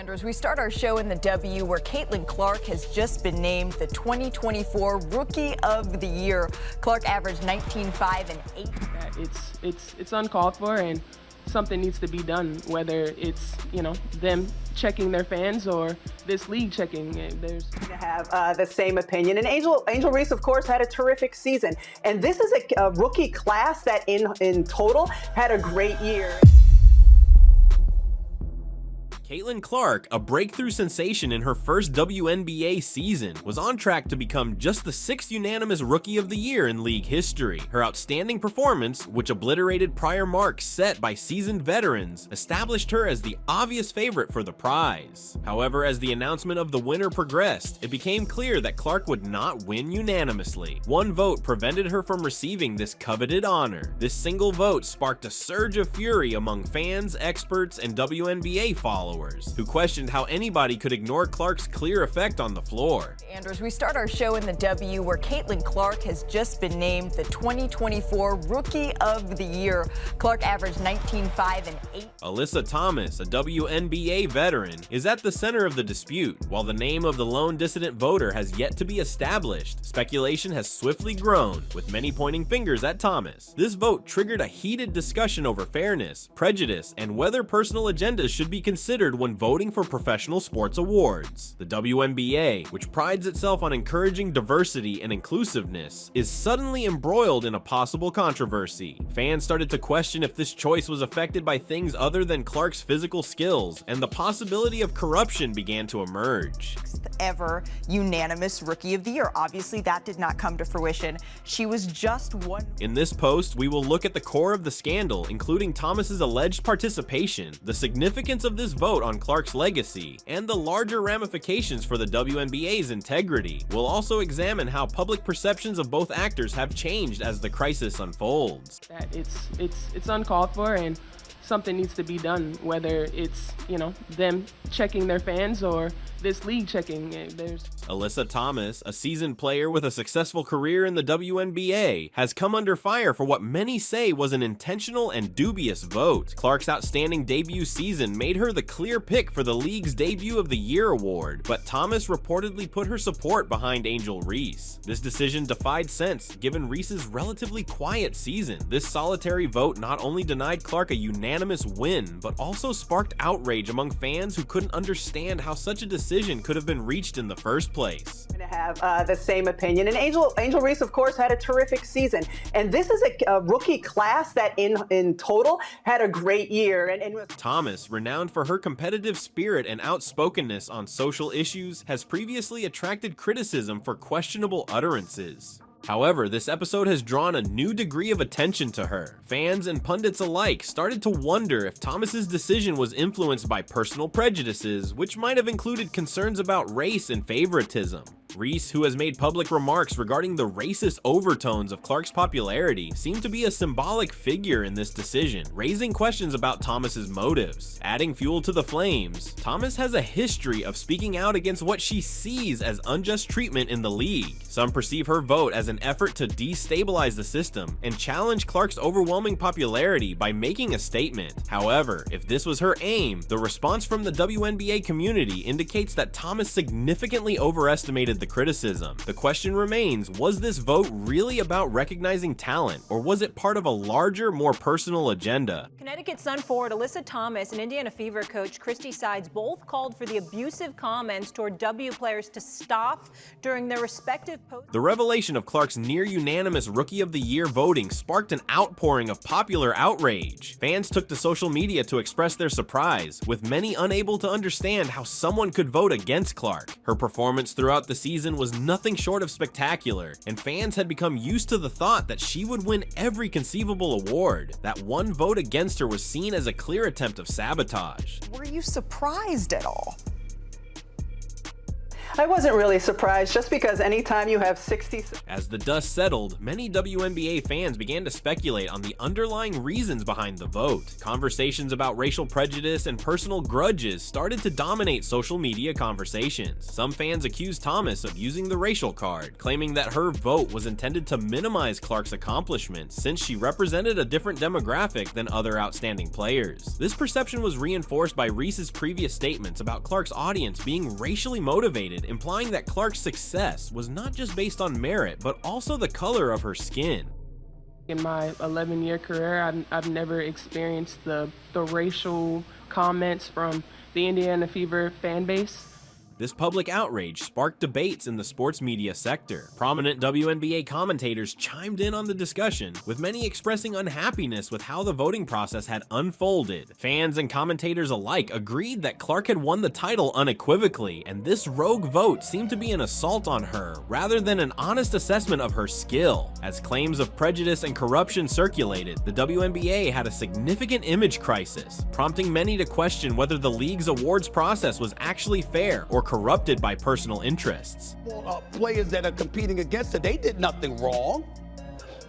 And as we start our show in the W, where Caitlin Clark has just been named the 2024 Rookie of the Year. Clark averaged 19, 5, and 8. It's uncalled for, and something needs to be done, whether it's, them checking their fans or this league checking. There's to have the same opinion. And Angel Reese, of course, had a terrific season. And this is a rookie class that in total had a great year. Caitlin Clark, a breakthrough sensation in her first WNBA season, was on track to become just the 6th unanimous Rookie of the Year in league history. Her outstanding performance, which obliterated prior marks set by seasoned veterans, established her as the obvious favorite for the prize. However, as the announcement of the winner progressed, it became clear that Clark would not win unanimously. One vote prevented her from receiving this coveted honor. This single vote sparked a surge of fury among fans, experts, and WNBA followers, who questioned how anybody could ignore Clark's clear effect on the floor. And as we start our show in the W, where Caitlin Clark has just been named the 2024 Rookie of the Year. Clark averaged 19, 5, and 8. Alyssa Thomas, a WNBA veteran, is at the center of the dispute. While the name of the lone dissident voter has yet to be established, speculation has swiftly grown, with many pointing fingers at Thomas. This vote triggered a heated discussion over fairness, prejudice, and whether personal agendas should be considered when voting for professional sports awards. The WNBA, which prides itself on encouraging diversity and inclusiveness, is suddenly embroiled in a possible controversy. Fans started to question if this choice was affected by things other than Clark's physical skills, and the possibility of corruption began to emerge. Ever unanimous Rookie of the Year. Obviously, that did not come to fruition. She was just one. In this post, we will look at the core of the scandal, including Thomas's alleged participation, the significance of this vote on Clark's legacy, and the larger ramifications for the WNBA's integrity. We'll also examine how public perceptions of both actors have changed as the crisis unfolds. It's uncalled for, and something needs to be done, whether it's, them checking their fans or this league checking. There's Alyssa Thomas, a seasoned player with a successful career in the WNBA, has come under fire for what many say was an intentional and dubious vote. Clark's outstanding debut season made her the clear pick for the league's Debut of the Year award, but Thomas reportedly put her support behind Angel Reese. This decision defied sense given Reese's relatively quiet season. This solitary vote not only denied Clark a unanimous win, but also sparked outrage among fans who couldn't understand how such a decision could have been reached in the first place. To have the same opinion. And Angel Reese, of course, had a terrific season. And this is a rookie class that in total had a great year. And Thomas, renowned for her competitive spirit and outspokenness on social issues, has previously attracted criticism for questionable utterances. However, this episode has drawn a new degree of attention to her. Fans and pundits alike started to wonder if Thomas's decision was influenced by personal prejudices, which might have included concerns about race and favoritism. Reese, who has made public remarks regarding the racist overtones of Clark's popularity, seemed to be a symbolic figure in this decision, raising questions about Thomas's motives. Adding fuel to the flames, Thomas has a history of speaking out against what she sees as unjust treatment in the league. Some perceive her vote as an effort to destabilize the system and challenge Clark's overwhelming popularity by making a statement. However, if this was her aim, the response from the WNBA community indicates that Thomas significantly overestimated the criticism. The question remains, was this vote really about recognizing talent, or was it part of a larger, more personal agenda? Connecticut Sun forward Alyssa Thomas and Indiana Fever coach Christy Sides both called for the abusive comments toward W players to stop during their respective posts. The revelation of Clark's near-unanimous Rookie of the Year voting sparked an outpouring of popular outrage. Fans took to social media to express their surprise, with many unable to understand how someone could vote against Clark. Her performance throughout the season was nothing short of spectacular, and fans had become used to the thought that she would win every conceivable award. That one vote against her was seen as a clear attempt of sabotage. Were you surprised at all? I wasn't really surprised, just because anytime you have 60... As the dust settled, many WNBA fans began to speculate on the underlying reasons behind the vote. Conversations about racial prejudice and personal grudges started to dominate social media conversations. Some fans accused Thomas of using the racial card, claiming that her vote was intended to minimize Clark's accomplishments since she represented a different demographic than other outstanding players. This perception was reinforced by Reese's previous statements about Clark's audience being racially motivated, implying that Clark's success was not just based on merit, but also the color of her skin. In my 11-year career, I've never experienced the racial comments from the Indiana Fever fan base. This public outrage sparked debates in the sports media sector. Prominent WNBA commentators chimed in on the discussion, with many expressing unhappiness with how the voting process had unfolded. Fans and commentators alike agreed that Clark had won the title unequivocally, and this rogue vote seemed to be an assault on her, rather than an honest assessment of her skill. As claims of prejudice and corruption circulated, the WNBA had a significant image crisis, prompting many to question whether the league's awards process was actually fair or corrupted by personal interests. Players that are competing against it, they did nothing wrong.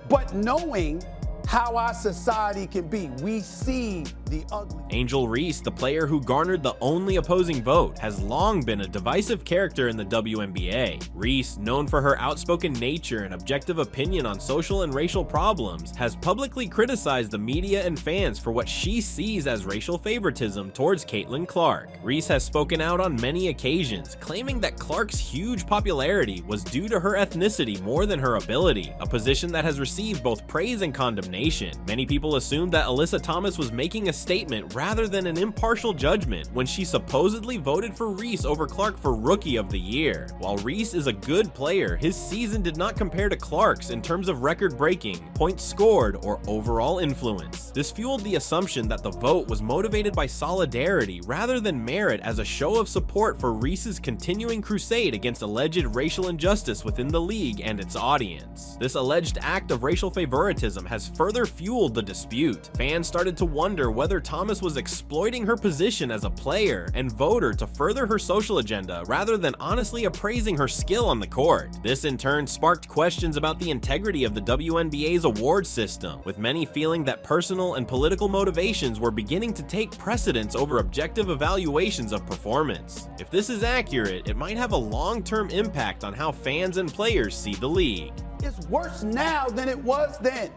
But knowing how our society can be, we see the ugly. Angel Reese, the player who garnered the only opposing vote, has long been a divisive character in the WNBA. Reese, known for her outspoken nature and objective opinion on social and racial problems, has publicly criticized the media and fans for what she sees as racial favoritism towards Caitlin Clark. Reese has spoken out on many occasions, claiming that Clark's huge popularity was due to her ethnicity more than her ability, a position that has received both praise and condemnation. Many people assumed that Alyssa Thomas was making a statement rather than an impartial judgment when she supposedly voted for Reese over Clark for Rookie of the Year. While Reese is a good player, his season did not compare to Clark's in terms of record-breaking, points scored, or overall influence. This fueled the assumption that the vote was motivated by solidarity rather than merit, as a show of support for Reese's continuing crusade against alleged racial injustice within the league and its audience. This alleged act of racial favoritism has further fueled the dispute. Fans started to wonder whether Thomas was exploiting her position as a player and voter to further her social agenda rather than honestly appraising her skill on the court. This in turn sparked questions about the integrity of the WNBA's award system, with many feeling that personal and political motivations were beginning to take precedence over objective evaluations of performance. If this is accurate, it might have a long-term impact on how fans and players see the league. It's worse now than it was then.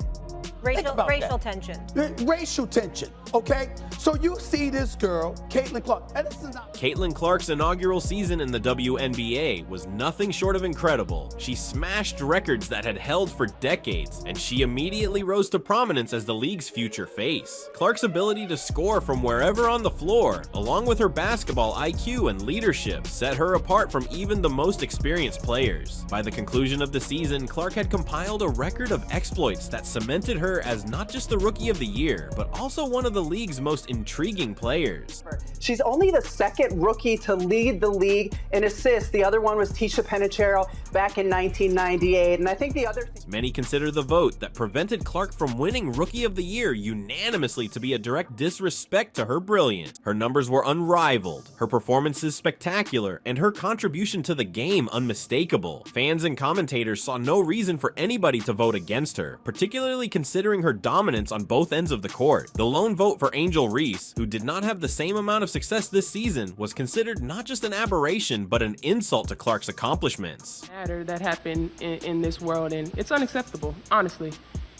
Racial tension. Racial tension, okay? So you see this girl, Caitlin Clark. And this is not... Caitlin Clark's inaugural season in the WNBA was nothing short of incredible. She smashed records that had held for decades, and she immediately rose to prominence as the league's future face. Clark's ability to score from wherever on the floor, along with her basketball IQ and leadership, set her apart from even the most experienced players. By the conclusion of the season, Clark had compiled a record of exploits that cemented her as not just the Rookie of the Year, but also one of the league's most intriguing players. She's only the second rookie to lead the league in assists. The other one was Tisha Penicheiro back in 1998. And I think the other thing... Many consider the vote that prevented Clark from winning Rookie of the Year unanimously to be a direct disrespect to her brilliance. Her numbers were unrivaled, her performances spectacular, and her contribution to the game unmistakable. Fans and commentators saw no reason for anybody to vote against her, particularly considering her dominance on both ends of the court. The lone vote for Angel Reese, who did not have the same amount of success this season, was considered not just an aberration, but an insult to Clark's accomplishments. That happened in this world, and it's unacceptable, honestly.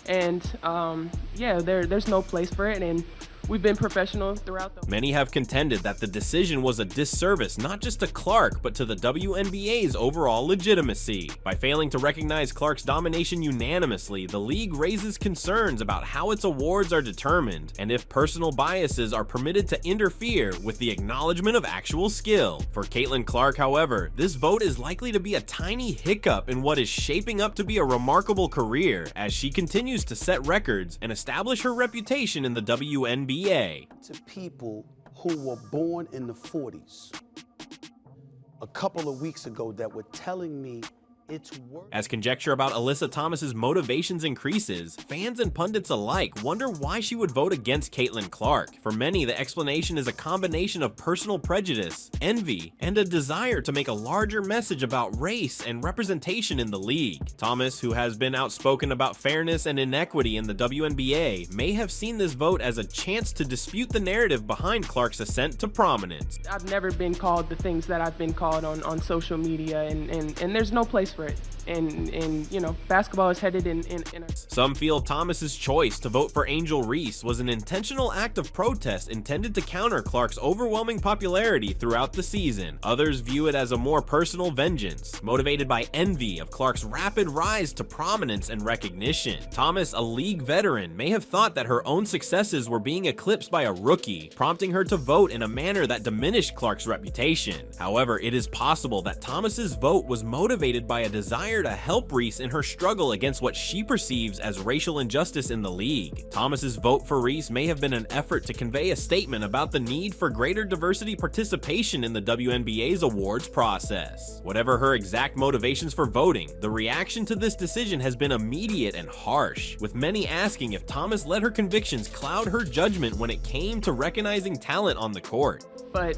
And yeah, there's no place for it, and we've been professional throughout the... Many have contended that the decision was a disservice not just to Clark, but to the WNBA's overall legitimacy. By failing to recognize Clark's domination unanimously, the league raises concerns about how its awards are determined, and if personal biases are permitted to interfere with the acknowledgement of actual skill. For Caitlin Clark, however, this vote is likely to be a tiny hiccup in what is shaping up to be a remarkable career, as she continues to set records and establish her reputation in the WNBA. To people who were born in the 40s a couple of weeks ago that were telling me it's worth. As conjecture about Alyssa Thomas's motivations increases, fans and pundits alike wonder why she would vote against Caitlin Clark. For many, the explanation is a combination of personal prejudice, envy, and a desire to make a larger message about race and representation in the league. Thomas, who has been outspoken about fairness and inequity in the WNBA, may have seen this vote as a chance to dispute the narrative behind Clark's ascent to prominence. I've never been called the things that I've been called on social media, and there's no place for it. And you know, basketball is headed in a... Some feel Thomas's choice to vote for Angel Reese was an intentional act of protest intended to counter Clark's overwhelming popularity throughout the season. Others view it as a more personal vengeance, motivated by envy of Clark's rapid rise to prominence and recognition. Thomas, a league veteran, may have thought that her own successes were being eclipsed by a rookie, prompting her to vote in a manner that diminished Clark's reputation. However, it is possible that Thomas's vote was motivated by a desire to help Reese in her struggle against what she perceives as racial injustice in the league. Thomas's vote for Reese may have been an effort to convey a statement about the need for greater diversity participation in the WNBA's awards process. Whatever her exact motivations for voting, the reaction to this decision has been immediate and harsh, with many asking if Thomas let her convictions cloud her judgment when it came to recognizing talent on the court. But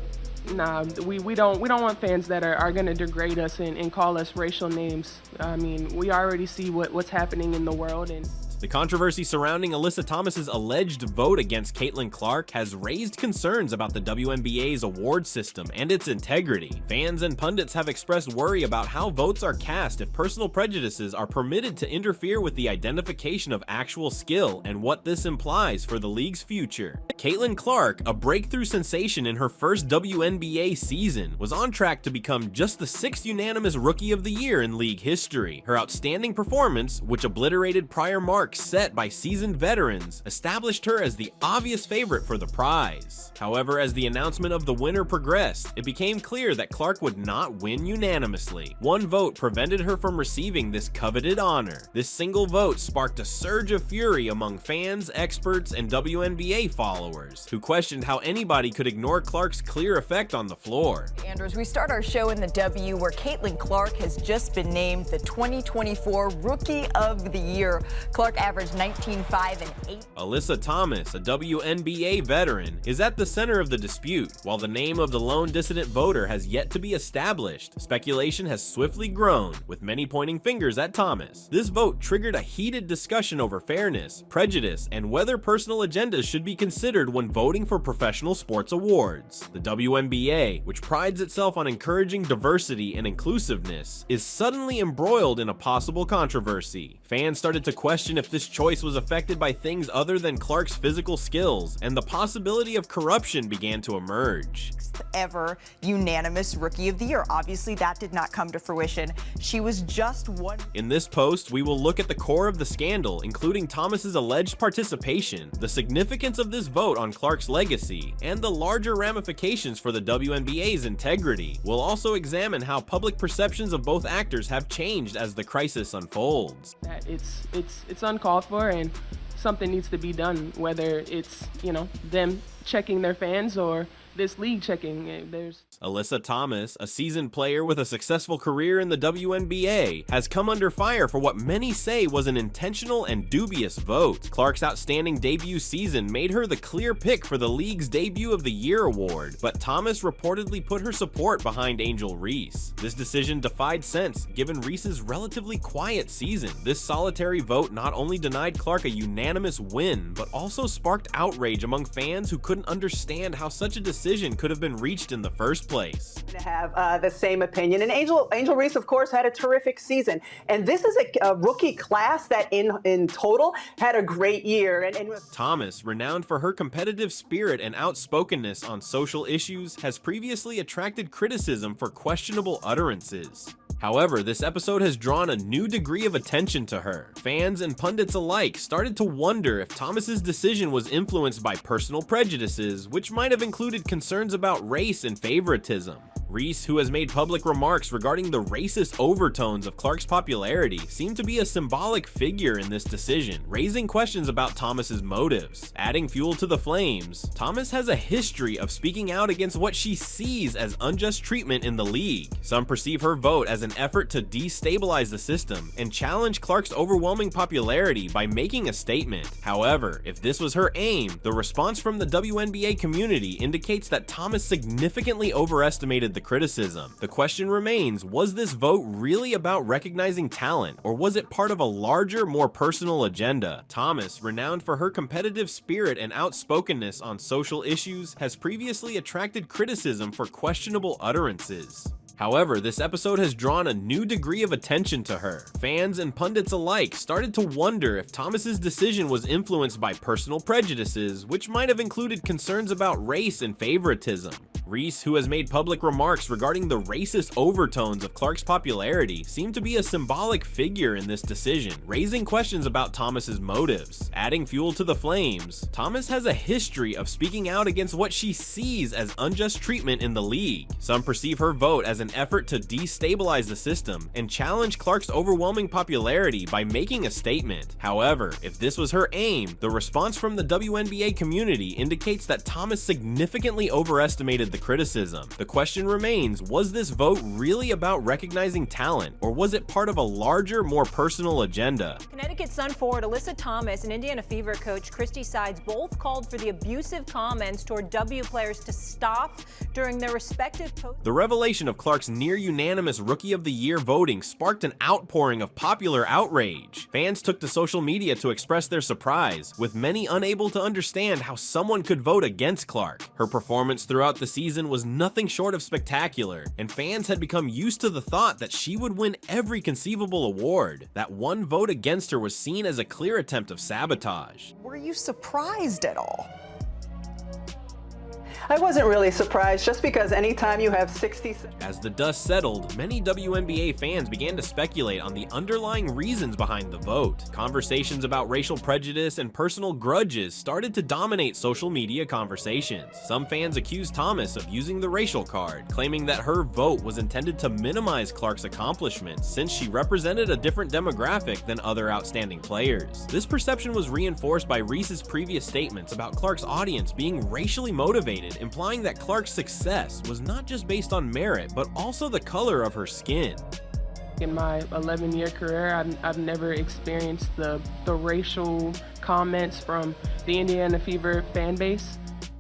nah, we don't want fans that are gonna degrade us and call us racial names. I mean, we already see what's happening in the world, and the controversy surrounding Alyssa Thomas's alleged vote against Caitlin Clark has raised concerns about the WNBA's award system and its integrity. Fans and pundits have expressed worry about how votes are cast if personal prejudices are permitted to interfere with the identification of actual skill and what this implies for the league's future. Caitlin Clark, a breakthrough sensation in her first WNBA season, was on track to become just the 6th unanimous Rookie of the Year in league history. Her outstanding performance, which obliterated prior marks set by seasoned veterans, established her as the obvious favorite for the prize. However, as the announcement of the winner progressed, it became clear that Clark would not win unanimously. One vote prevented her from receiving this coveted honor. This single vote sparked a surge of fury among fans, experts, and WNBA followers, who questioned how anybody could ignore Clark's clear effect on the floor. Andrews, we start our show in the W, where Caitlin Clark has just been named the 2024 Rookie of the Year. Clark averaged 19, 5, and 8. Alyssa Thomas, a WNBA veteran, is at the center of the dispute. While the name of the lone dissident voter has yet to be established, speculation has swiftly grown, with many pointing fingers at Thomas. This vote triggered a heated discussion over fairness, prejudice, and whether personal agendas should be considered when voting for professional sports awards. The WNBA, which prides itself on encouraging diversity and inclusiveness, is suddenly embroiled in a possible controversy. Fans started to question if this choice was affected by things other than Clark's physical skills, and the possibility of corruption began to emerge. Ever unanimous Rookie of the Year. Obviously, that did not come to fruition. She was just one. In this post, we will look at the core of the scandal, including Thomas's alleged participation, the significance of this vote on Clark's legacy, and the larger ramifications for the WNBA's integrity. We'll also examine how public perceptions of both actors have changed as the crisis unfolds. that it's uncalled for, and something needs to be done, whether it's, you know, them checking their fans or this league checking. There's Alyssa Thomas, a seasoned player with a successful career in the WNBA, has come under fire for what many say was an intentional and dubious vote. Clark's outstanding debut season made her the clear pick for the league's Debut of the Year award, but Thomas reportedly put her support behind Angel Reese. This decision defied sense, given Reese's relatively quiet season. This solitary vote not only denied Clark a unanimous win, but also sparked outrage among fans who couldn't understand how such a decision could have been reached in the first place. To have the same opinion. And Angel Reese, of course, had a terrific season. And this is a rookie class that in total had a great year. And Thomas, renowned for her competitive spirit and outspokenness on social issues, has previously attracted criticism for questionable utterances. However, this episode has drawn a new degree of attention to her. Fans and pundits alike started to wonder if Thomas's decision was influenced by personal prejudices, which might have included concerns about race and favoritism. Reese, who has made public remarks regarding the racist overtones of Clark's popularity, seemed to be a symbolic figure in this decision, raising questions about Thomas's motives. Adding fuel to the flames, Thomas has a history of speaking out against what she sees as unjust treatment in the league. Some perceive her vote as an effort to destabilize the system and challenge Clark's overwhelming popularity by making a statement. However, if this was her aim, the response from the WNBA community indicates that Thomas significantly overestimated the criticism. The question remains, was this vote really about recognizing talent, or was it part of a larger, more personal agenda? Thomas, renowned for her competitive spirit and outspokenness on social issues, has previously attracted criticism for questionable utterances. However, this episode has drawn a new degree of attention to her. Fans and pundits alike started to wonder if Thomas's decision was influenced by personal prejudices, which might have included concerns about race and favoritism. Reese, who has made public remarks regarding the racist overtones of Clark's popularity, seemed to be a symbolic figure in this decision, raising questions about Thomas's motives. Adding fuel to the flames, Thomas has a history of speaking out against what she sees as unjust treatment in the league. Some perceive her vote as an effort to destabilize the system and challenge Clark's overwhelming popularity by making a statement. However, if this was her aim, the response from the WNBA community indicates that Thomas significantly overestimated the criticism. The question remains, was this vote really about recognizing talent, or was it part of a larger, more personal agenda? Connecticut Sun forward Alyssa Thomas and Indiana Fever coach Christy Sides both called for the abusive comments toward W players to stop during their respective posts. The revelation of Clark's near-unanimous Rookie of the Year voting sparked an outpouring of popular outrage. Fans took to social media to express their surprise, with many unable to understand how someone could vote against Clark. Her performance throughout the season was nothing short of spectacular, and fans had become used to the thought that she would win every conceivable award. That one vote against her was seen as a clear attempt of sabotage. Were you surprised at all? I wasn't really surprised, just because anytime you have 60... As the dust settled, many WNBA fans began to speculate on the underlying reasons behind the vote. Conversations about racial prejudice and personal grudges started to dominate social media conversations. Some fans accused Thomas of using the racial card, claiming that her vote was intended to minimize Clark's accomplishments since she represented a different demographic than other outstanding players. This perception was reinforced by Reese's previous statements about Clark's audience being racially motivated, implying that Clark's success was not just based on merit, but also the color of her skin. In my 11-year career, I've never experienced the racial comments from the Indiana Fever fan base.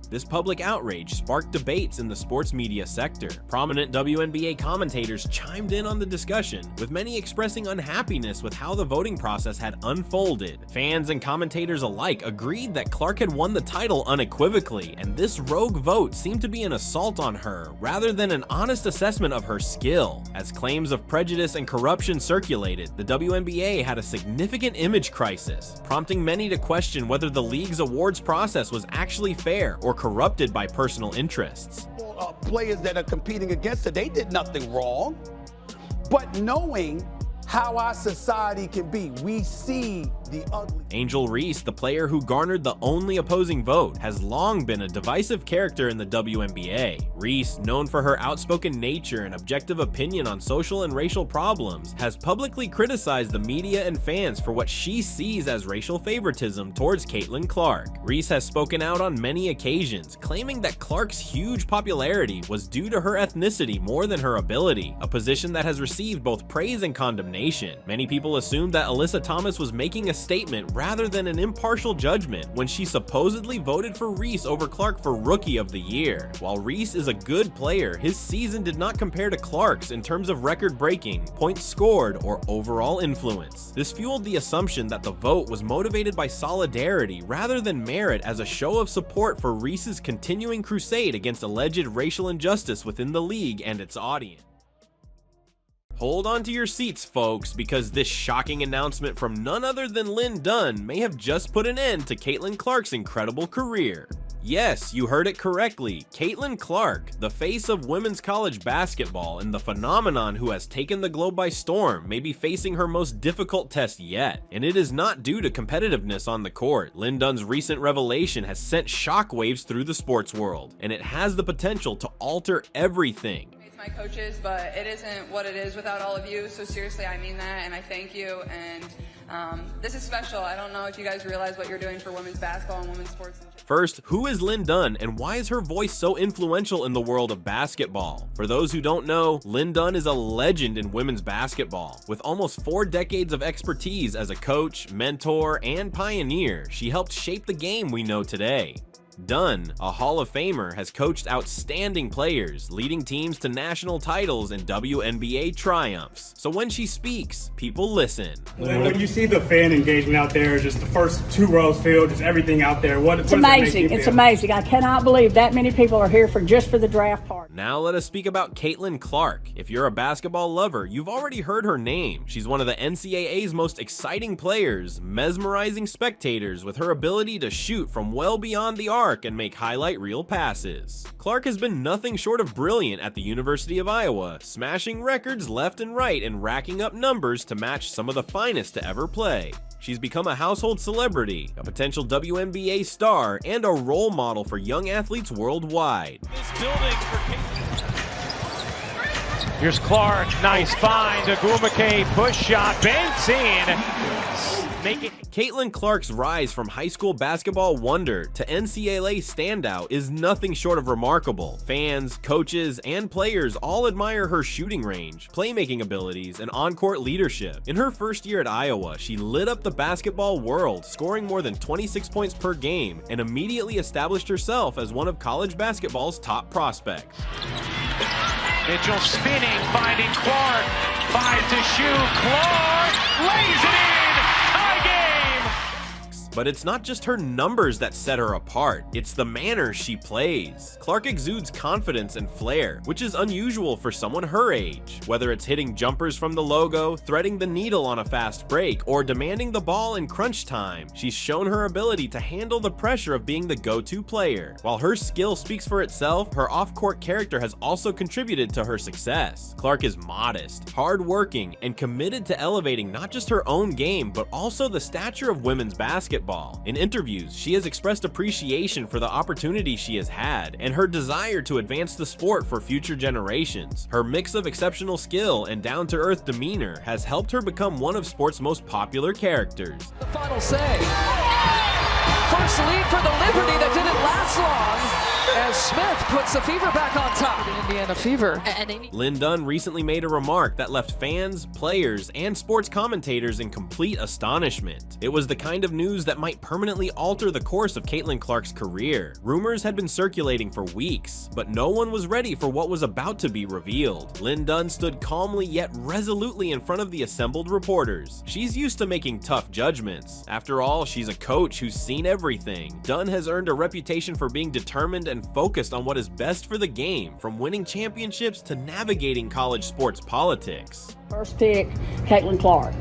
This public outrage sparked debates in the sports media sector. Prominent WNBA commentators chimed in on the discussion, with many expressing unhappiness with how the voting process had unfolded. Fans and commentators alike agreed that Clark had won the title unequivocally, and this rogue vote seemed to be an assault on her, rather than an honest assessment of her skill. As claims of prejudice and corruption circulated, the WNBA had a significant image crisis, prompting many to question whether the league's awards process was actually fair or corrupted by personal interests. Players that are competing against her, they did nothing wrong. But knowing how our society can be, we see the ugly. Angel Reese, the player who garnered the only opposing vote, has long been a divisive character in the WNBA. Reese, known for her outspoken nature and objective opinion on social and racial problems, has publicly criticized the media and fans for what she sees as racial favoritism towards Caitlin Clark. Reese has spoken out on many occasions, claiming that Clark's huge popularity was due to her ethnicity more than her ability, a position that has received both praise and condemnation. Many people assumed that Alyssa Thomas was making a statement rather than an impartial judgment when she supposedly voted for Reese over Clark for Rookie of the Year. While Reese is a good player, his season did not compare to Clark's in terms of record-breaking, points scored, or overall influence. This fueled the assumption that the vote was motivated by solidarity rather than merit, as a show of support for Reese's continuing crusade against alleged racial injustice within the league and its audience. Hold on to your seats, folks, because this shocking announcement from none other than Lynn Dunn may have just put an end to Caitlin Clark's incredible career. Yes, you heard it correctly. Caitlin Clark, the face of women's college basketball and the phenomenon who has taken the globe by storm, may be facing her most difficult test yet. And it is not due to competitiveness on the court. Lynn Dunn's recent revelation has sent shockwaves through the sports world, and it has the potential to alter everything. It's my my coaches, but it isn't what it is without all of you. So seriously, I mean that, and I thank you. And this is special. I don't know if you guys realize what you're doing for women's basketball and women's sports. First, who is Lynn Dunn and why is her voice so influential in the world of basketball? For those who don't know, Lynn Dunn is a legend in women's basketball. With almost 4 decades of expertise as a coach, mentor, and pioneer, she helped shape the game we know today. Dunn, a Hall of Famer, has coached outstanding players, leading teams to national titles and WNBA triumphs. So when she speaks, people listen. When you see the fan engagement out there, just the first 2 rows filled, just everything out there, it's amazing. It's amazing. I cannot believe that many people are here just for the draft party. Now let us speak about Caitlin Clark. If you're a basketball lover, you've already heard her name. She's one of the NCAA's most exciting players, mesmerizing spectators with her ability to shoot from well beyond the arc and make highlight reel passes. Clark has been nothing short of brilliant at the University of Iowa, smashing records left and right and racking up numbers to match some of the finest to ever play. She's become a household celebrity, a potential WNBA star, and a role model for young athletes worldwide. Here's Clark, nice find, Agumake, push shot, banks in. Caitlin Clark's rise from high school basketball wonder to NCAA standout is nothing short of remarkable. Fans, coaches, and players all admire her shooting range, playmaking abilities, and on-court leadership. In her first year at Iowa, she lit up the basketball world, scoring more than 26 points per game, and immediately established herself as one of college basketball's top prospects. Mitchell spinning, finding Clark, 5 to shoot, Clark lays it in! But it's not just her numbers that set her apart, it's the manner she plays. Clark exudes confidence and flair, which is unusual for someone her age. Whether it's hitting jumpers from the logo, threading the needle on a fast break, or demanding the ball in crunch time, she's shown her ability to handle the pressure of being the go-to player. While her skill speaks for itself, her off-court character has also contributed to her success. Clark is modest, hard-working, and committed to elevating not just her own game, but also the stature of women's basketball. In interviews, she has expressed appreciation for the opportunity she has had and her desire to advance the sport for future generations. Her mix of exceptional skill and down-to-earth demeanor has helped her become one of sport's most popular characters. The final say. First lead for the Liberty that didn't last long as Smith puts the Fever back on top. The Indiana Fever. Lynn Dunn recently made a remark that left fans, players, and sports commentators in complete astonishment. It was the kind of news that might permanently alter the course of Caitlin Clark's career. Rumors had been circulating for weeks, but no one was ready for what was about to be revealed. Lynn Dunn stood calmly yet resolutely in front of the assembled reporters. She's used to making tough judgments. After all, she's a coach who's seen everything. Dunn has earned a reputation for being determined and focused on what is best for the game, from winning championships to navigating college sports politics. First pick, Caitlin Clark.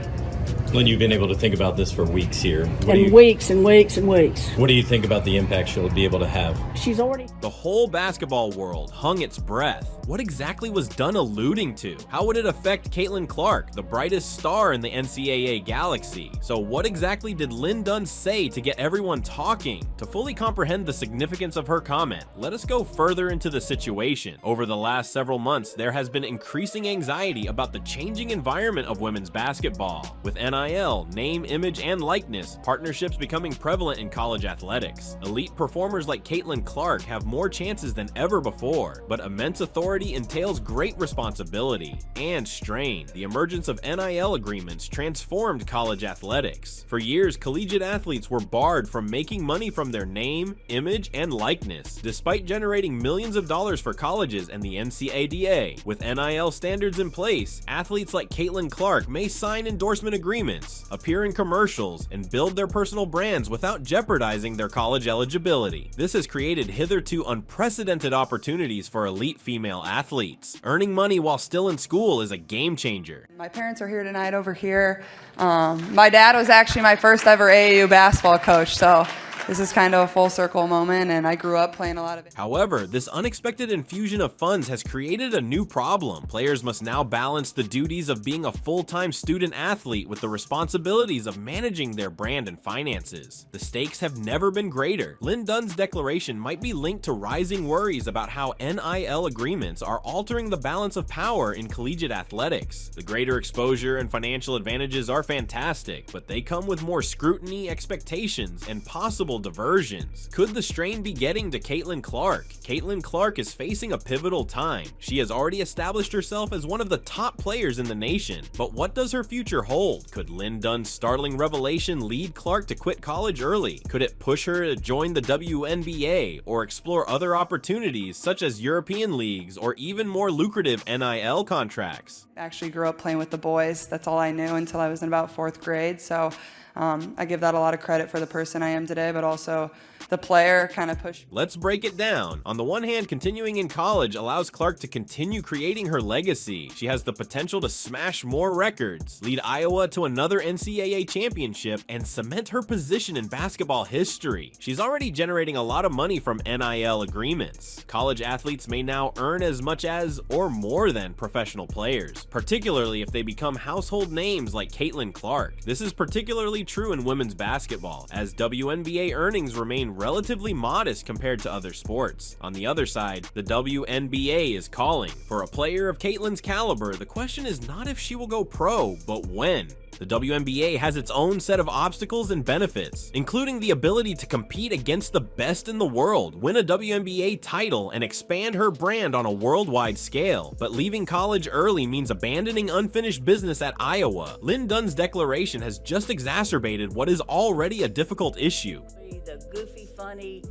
Lynn, you've been able to think about this for weeks here. Weeks and weeks and weeks. What do you think about the impact she'll be able to have? She's already... The whole basketball world hung its breath. What exactly was Dunn alluding to? How would it affect Caitlin Clark, the brightest star in the NCAA galaxy? So what exactly did Lynn Dunn say to get everyone talking? To fully comprehend the significance of her comment, let us go further into the situation. Over the last several months, there has been increasing anxiety about the changing environment of women's basketball. With NIL, name, image, and likeness, partnerships becoming prevalent in college athletics. Elite performers like Caitlin Clark have more chances than ever before, but immense authority entails great responsibility and strain. The emergence of NIL agreements transformed college athletics. For years, collegiate athletes were barred from making money from their name, image, and likeness, despite generating millions of dollars for colleges and the NCAA. With NIL standards in place, athletes like Caitlin Clark may sign endorsement agreements, appear in commercials, and build their personal brands without jeopardizing their college eligibility. This has created hitherto unprecedented opportunities for elite female athletes. Earning money while still in school is a game changer. My parents are here tonight over here. My dad was actually my first ever AAU basketball coach, so this is kind of a full circle moment, and I grew up playing a lot of it. However, this unexpected infusion of funds has created a new problem. Players must now balance the duties of being a full-time student athlete with the responsibilities of managing their brand and finances. The stakes have never been greater. Lynn Dunn's declaration might be linked to rising worries about how NIL agreements are altering the balance of power in collegiate athletics. The greater exposure and financial advantages are fantastic, but they come with more scrutiny, expectations, and possible diversions. Could the strain be getting to Caitlin Clark? Caitlin Clark is facing a pivotal time. She has already established herself as one of the top players in the nation, but what does her future hold? Could Lynn Dunn's startling revelation lead Clark to quit college early? Could it push her to join the WNBA or explore other opportunities such as European leagues or even more lucrative NIL contracts? I actually grew up playing with the boys. That's all I knew until I was in about 4th grade. So I give that a lot of credit for the person I am today, but also the player kind of pushed. Let's break it down. On the one hand, continuing in college allows Clark to continue creating her legacy. She has the potential to smash more records, lead Iowa to another NCAA championship, and cement her position in basketball history. She's already generating a lot of money from NIL agreements. College athletes may now earn as much as or more than professional players, particularly if they become household names like Caitlin Clark. This is particularly true in women's basketball, as WNBA earnings remain relatively modest compared to other sports. On the other side, the WNBA is calling. For a player of Caitlin's caliber, the question is not if she will go pro, but when. The WNBA has its own set of obstacles and benefits, including the ability to compete against the best in the world, win a WNBA title, and expand her brand on a worldwide scale. But leaving college early means abandoning unfinished business at Iowa. Lynn Dunn's declaration has just exacerbated what is already a difficult issue. The goofy, funny,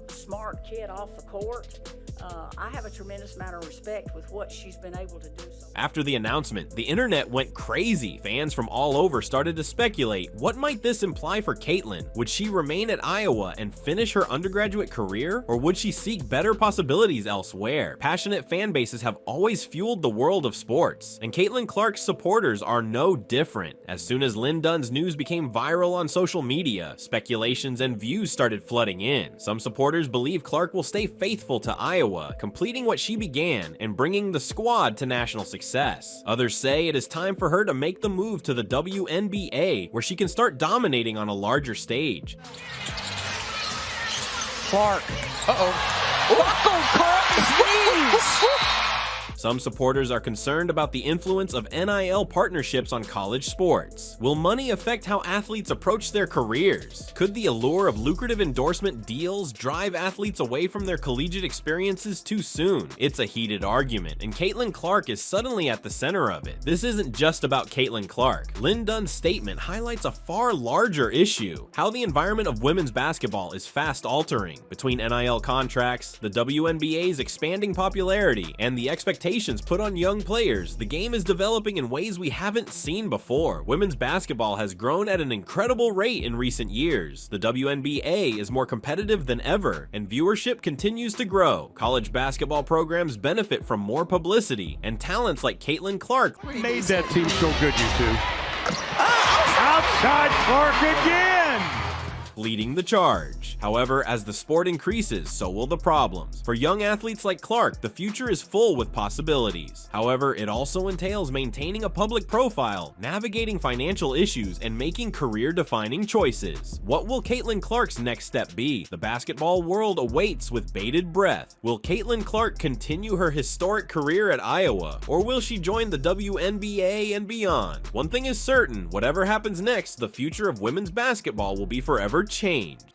smart kid off the court. I have a tremendous amount of respect with what she's been able to do. After the announcement, the internet went crazy. Fans from all over started to speculate, what might this imply for Caitlin? Would she remain at Iowa and finish her undergraduate career? Or would she seek better possibilities elsewhere? Passionate fan bases have always fueled the world of sports, and Caitlin Clark's supporters are no different. As soon as Lynn Dunn's news became viral on social media, speculations and views started flooding in. Some supporters believe Clark will stay faithful to Iowa, completing what she began and bringing the squad to national success. Others say it is time for her to make the move to the WNBA, where she can start dominating on a larger stage. Clark. Knees. Some supporters are concerned about the influence of NIL partnerships on college sports. Will money affect how athletes approach their careers? Could the allure of lucrative endorsement deals drive athletes away from their collegiate experiences too soon? It's a heated argument, and Caitlin Clark is suddenly at the center of it. This isn't just about Caitlin Clark. Lynn Dunn's statement highlights a far larger issue: how the environment of women's basketball is fast altering. Between NIL contracts, the WNBA's expanding popularity, and the expectations put on young players, the game is developing in ways we haven't seen before. Women's basketball has grown at an incredible rate in recent years. The WNBA is more competitive than ever, and viewership continues to grow. College basketball programs benefit from more publicity, and talents like Caitlin Clark made that team so good, you two. Outside Clark again! Leading the charge. However, as the sport increases, so will the problems. For young athletes like Clark, the future is full with possibilities. However, it also entails maintaining a public profile, navigating financial issues, and making career-defining choices. What will Caitlin Clark's next step be? The basketball world awaits with bated breath. Will Caitlin Clark continue her historic career at Iowa, or will she join the WNBA and beyond? One thing is certain, whatever happens next, the future of women's basketball will be forever changed.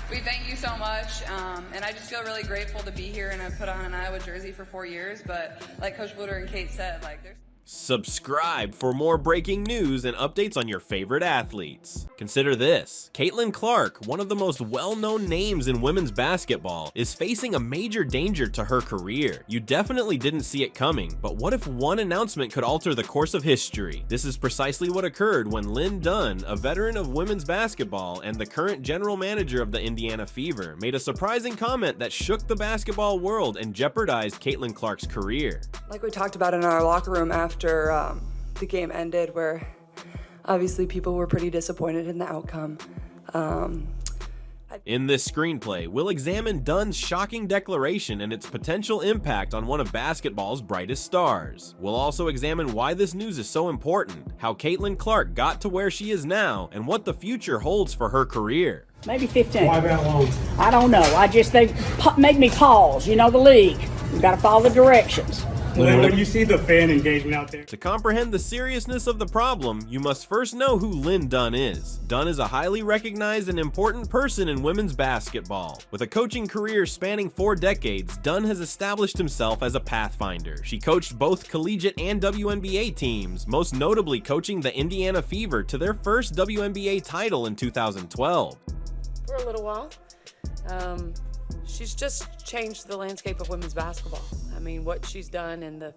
We thank you so much, and I just feel really grateful to be here, and I put on an Iowa jersey for 4 years, but like Coach Bluder and Kate said, like there's Subscribe for more breaking news and updates on your favorite athletes. Consider this: Caitlin Clark, one of the most well-known names in women's basketball, is facing a major danger to her career. You definitely didn't see it coming, but what if one announcement could alter the course of history? This is precisely what occurred when Lynn Dunn, a veteran of women's basketball and the current general manager of the Indiana Fever, made a surprising comment that shook the basketball world and jeopardized Caitlin Clark's career. Like we talked about in our locker room after the game ended, where obviously people were pretty disappointed in the outcome. In this screenplay, we'll examine Dunn's shocking declaration and its potential impact on one of basketball's brightest stars. We'll also examine why this news is so important, how Caitlin Clark got to where she is now, and what the future holds for her career. Maybe 15. Why that long? I don't know. They make me pause. You know, the league. We've got to follow the directions. When you see the fan engagement out there. To comprehend the seriousness of the problem, you must first know who Lynn Dunn is. Dunn is a highly recognized and important person in women's basketball. With a coaching career spanning 4 decades, Dunn has established himself as a pathfinder. She coached both collegiate and WNBA teams, most notably coaching the Indiana Fever to their first WNBA title in 2012. For a little while. She's just changed the landscape of women's basketball. I mean, what she's done and the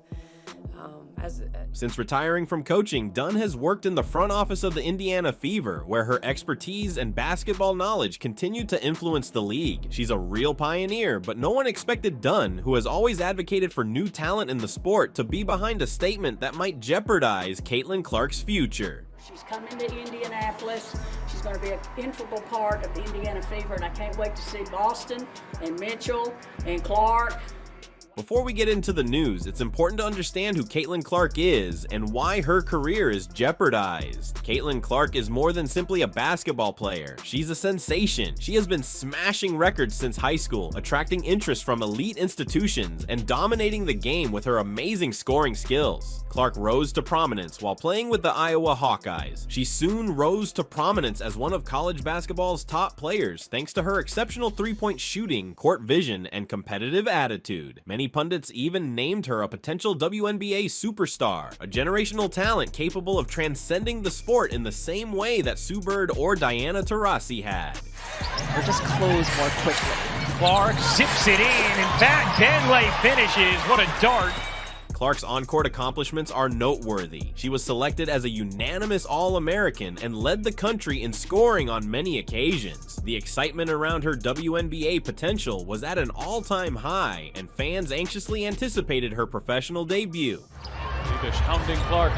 Since retiring from coaching, Dunn has worked in the front office of the Indiana Fever, where her expertise and basketball knowledge continue to influence the league. She's a real pioneer, but no one expected Dunn, who has always advocated for new talent in the sport, to be behind a statement that might jeopardize Caitlin Clark's future. She's coming to Indianapolis. She's going to be an integral part of the Indiana Fever, and I can't wait to see Boston and Mitchell and Clark. Before we get into the news, it's important to understand who Caitlin Clark is and why her career is jeopardized. Caitlin Clark is more than simply a basketball player. She's a sensation. She has been smashing records since high school, attracting interest from elite institutions, and dominating the game with her amazing scoring skills. Clark rose to prominence while playing with the Iowa Hawkeyes. She soon rose to prominence as one of college basketball's top players thanks to her exceptional three-point shooting, court vision, and competitive attitude. Many pundits even named her a potential WNBA superstar, a generational talent capable of transcending the sport in the same way that Sue Bird or Diana Taurasi had. Or just close more quickly. Clark zips it in. In fact, Denley finishes. What a dart. Clark's on-court accomplishments are noteworthy. She was selected as a unanimous All-American and led the country in scoring on many occasions. The excitement around her WNBA potential was at an all-time high, and fans anxiously anticipated her professional debut. Jubish hounding Clark.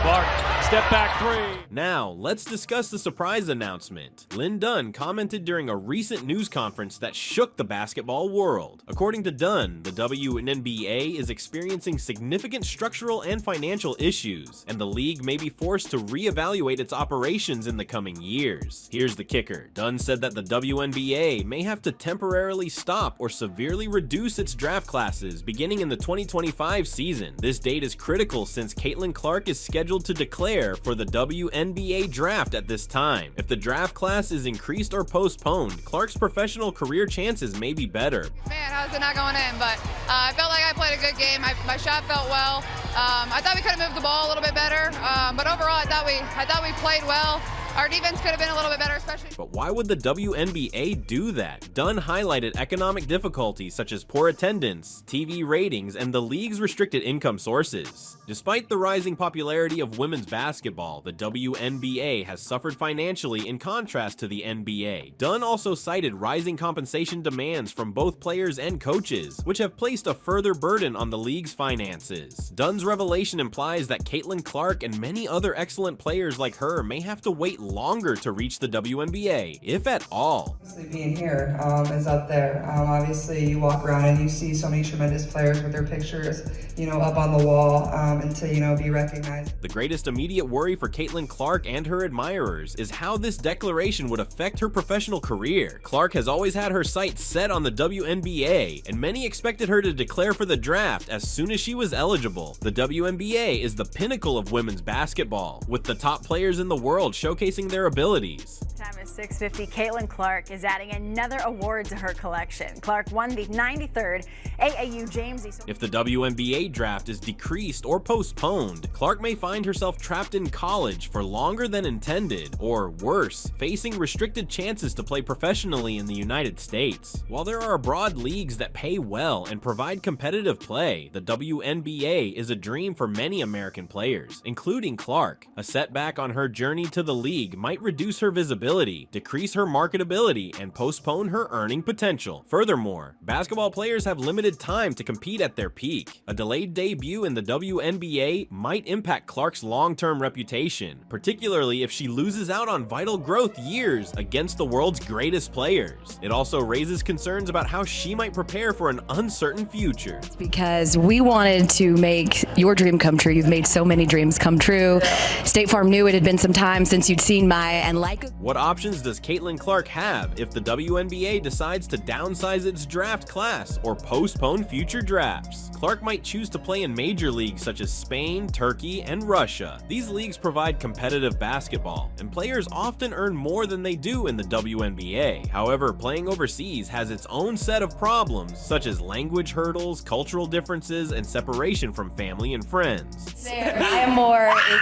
Clark, step back three. Now, let's discuss the surprise announcement. Lynn Dunn commented during a recent news conference that shook the basketball world. According to Dunn, the WNBA is experiencing significant structural and financial issues, and the league may be forced to reevaluate its operations in the coming years. Here's the kicker. Dunn said that the WNBA may have to temporarily stop or severely reduce its draft classes beginning in the 2025 season. This date is critical since Caitlin Clark is scheduled to declare for the WNBA draft at this time. If the draft class is increased or postponed, Clark's professional career chances may be better. Man, how's it not going in? But I felt like I played a good game. My shot felt well. I thought we could have moved the ball a little bit better, but overall, I thought we played well. Our defense could have been a little bit better, especially. But why would the WNBA do that? Dunn highlighted economic difficulties such as poor attendance, TV ratings, and the league's restricted income sources. Despite the rising popularity of women's basketball, the WNBA has suffered financially in contrast to the NBA. Dunn also cited rising compensation demands from both players and coaches, which have placed a further burden on the league's finances. Dunn's revelation implies that Caitlin Clark and many other excellent players like her may have to wait longer to reach the WNBA, if at all. Being here is up there. Obviously, you walk around and you see so many tremendous players with their pictures, up on the wall, and to, be recognized. The greatest immediate worry for Caitlin Clark and her admirers is how this declaration would affect her professional career. Clark has always had her sights set on the WNBA, and many expected her to declare for the draft as soon as she was eligible. The WNBA is the pinnacle of women's basketball, with the top players in the world showcasing their abilities. Time is 6:50. Caitlin Clark is adding another award to her collection. Clark won the 93rd AAU James E. If the WNBA draft is decreased or postponed, Clark may find herself trapped in college for longer than intended, or worse, facing restricted chances to play professionally in the United States. While there are broad leagues that pay well and provide competitive play, the WNBA is a dream for many American players, including Clark. A setback on her journey to the league league might reduce her visibility, decrease her marketability, and postpone her earning potential. Furthermore, basketball players have limited time to compete at their peak. A delayed debut in the WNBA might impact Clark's long-term reputation, particularly if she loses out on vital growth years against the world's greatest players. It also raises concerns about how she might prepare for an uncertain future. Because we wanted to make your dream come true. You've made so many dreams come true. State Farm knew it had been some time since you'd seen Maya and like. What options does Caitlin Clark have if the WNBA decides to downsize its draft class or postpone future drafts? Clark might choose to play in major leagues such as Spain, Turkey, and Russia. These leagues provide competitive basketball, and players often earn more than they do in the WNBA. However, playing overseas has its own set of problems, such as language hurdles, cultural differences, and separation from family and friends. Maya Moore is.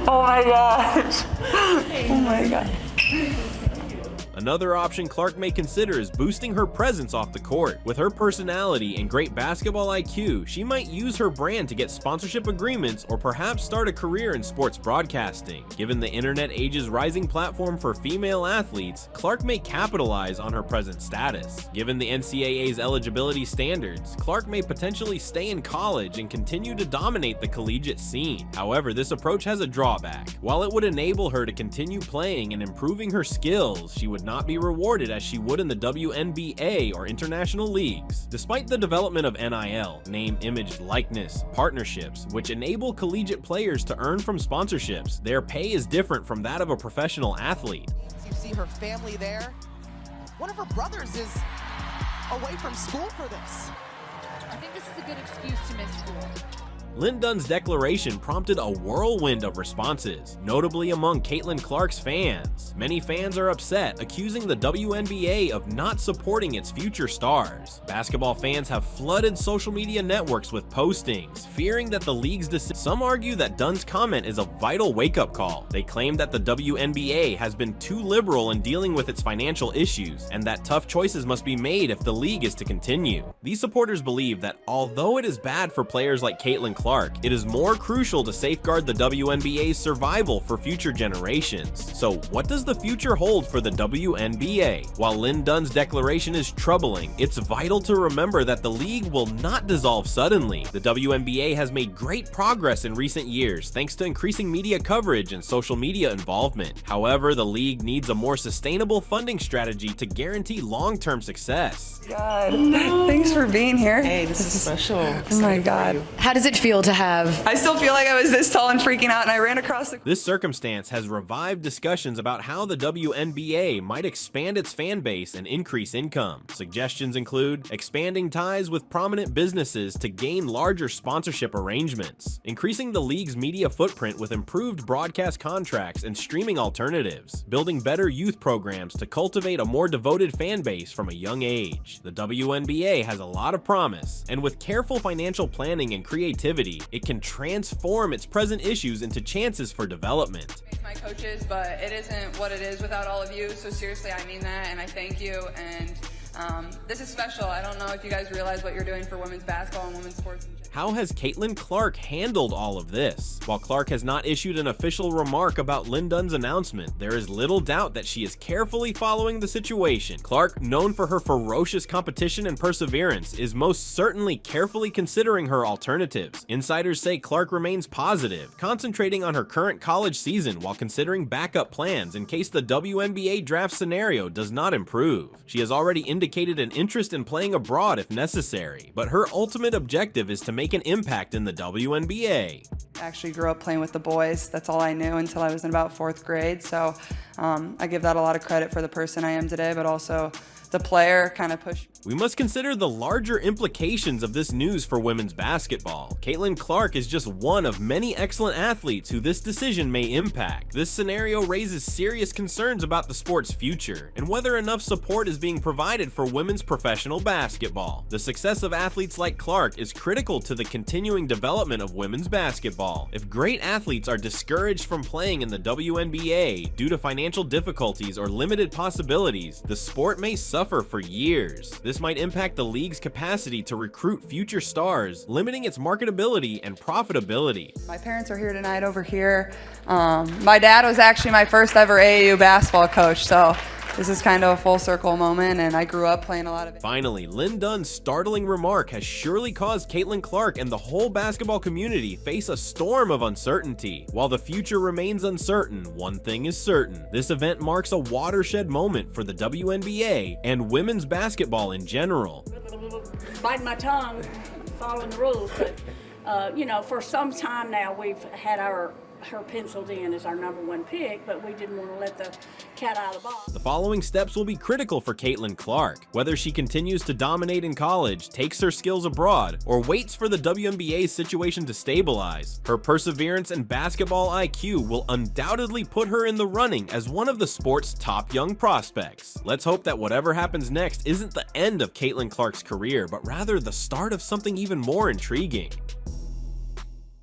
Oh my gosh. Oh my god. Another option Clark may consider is boosting her presence off the court. With her personality and great basketball IQ, she might use her brand to get sponsorship agreements or perhaps start a career in sports broadcasting. Given the internet age's rising platform for female athletes, Clark may capitalize on her present status. Given the NCAA's eligibility standards, Clark may potentially stay in college and continue to dominate the collegiate scene. However, this approach has a drawback. While it would enable her to continue playing and improving her skills, she would not be rewarded as she would in the WNBA or international leagues. Despite the development of NIL, name, image, likeness, partnerships, which enable collegiate players to earn from sponsorships, their pay is different from that of a professional athlete. You see her family there. One of her brothers is away from school for this. I think this is a good excuse to miss school. Lynn Dunn's declaration prompted a whirlwind of responses, notably among Caitlin Clark's fans. Many fans are upset, accusing the WNBA of not supporting its future stars. Basketball fans have flooded social media networks with postings, fearing that the league's decision. Some argue that Dunn's comment is a vital wake-up call. They claim that the WNBA has been too liberal in dealing with its financial issues, and that tough choices must be made if the league is to continue. These supporters believe that although it is bad for players like Caitlin Clark, it is more crucial to safeguard the WNBA's survival for future generations. So what does the future hold for the WNBA? While Lynn Dunn's declaration is troubling, it's vital to remember that the league will not dissolve suddenly. The WNBA has made great progress in recent years thanks to increasing media coverage and social media involvement. However, the league needs a more sustainable funding strategy to guarantee long-term success. God, thanks for being here. Hey, this is special. Oh my God. How does it feel to have? I still feel like I was this tall and freaking out and I ran across the... This circumstance has revived discussions about how the WNBA might expand its fan base and increase income. Suggestions include expanding ties with prominent businesses to gain larger sponsorship arrangements, increasing the league's media footprint with improved broadcast contracts and streaming alternatives, building better youth programs to cultivate a more devoted fan base from a young age. The WNBA has a lot of promise, and with careful financial planning and creativity, it can transform its present issues into chances for development. My coaches, but it isn't what it is without all of you, so seriously, I mean that, and I thank you, and this is special. I don't know if you guys realize what you're doing for women's basketball and women's sports in general. How has Caitlin Clark handled all of this? While Clark has not issued an official remark about Lynn Dunn's announcement, there is little doubt that she is carefully following the situation. Clark, known for her ferocious competition and perseverance, is most certainly carefully considering her alternatives. Insiders say Clark remains positive, concentrating on her current college season while considering backup plans in case the WNBA draft scenario does not improve. She has already indicated an interest in playing abroad if necessary, but her ultimate objective is to make an impact in the WNBA. I actually grew up playing with the boys. That's all I knew until I was in about 4th grade. So I give that a lot of credit for the person I am today, but also the player kind of pushed. We must consider the larger implications of this news for women's basketball. Caitlin Clark is just one of many excellent athletes who this decision may impact. This scenario raises serious concerns about the sport's future and whether enough support is being provided for women's professional basketball. The success of athletes like Clark is critical to the continuing development of women's basketball. If great athletes are discouraged from playing in the WNBA due to financial difficulties or limited possibilities, the sport may suffer suffer for years. This might impact the league's capacity to recruit future stars, limiting its marketability and profitability. My parents are here tonight over here. My dad was actually my first ever AAU basketball coach, so this is kind of a full circle moment, and I grew up playing a lot of it. Finally, Lynn Dunn's startling remark has surely caused Caitlin Clark and the whole basketball community face a storm of uncertainty. While the future remains uncertain, one thing is certain. This event marks a watershed moment for the WNBA and women's basketball in general. Biting my tongue, following the rules, but you know, for some time now we've had her penciled in as our #1 pick, but we didn't want to let the cat out of the box. The following steps will be critical for Caitlin Clark. Whether she continues to dominate in college, takes her skills abroad, or waits for the WNBA's situation to stabilize, her perseverance and basketball IQ will undoubtedly put her in the running as one of the sport's top young prospects. Let's hope that whatever happens next isn't the end of Caitlin Clark's career, but rather the start of something even more intriguing.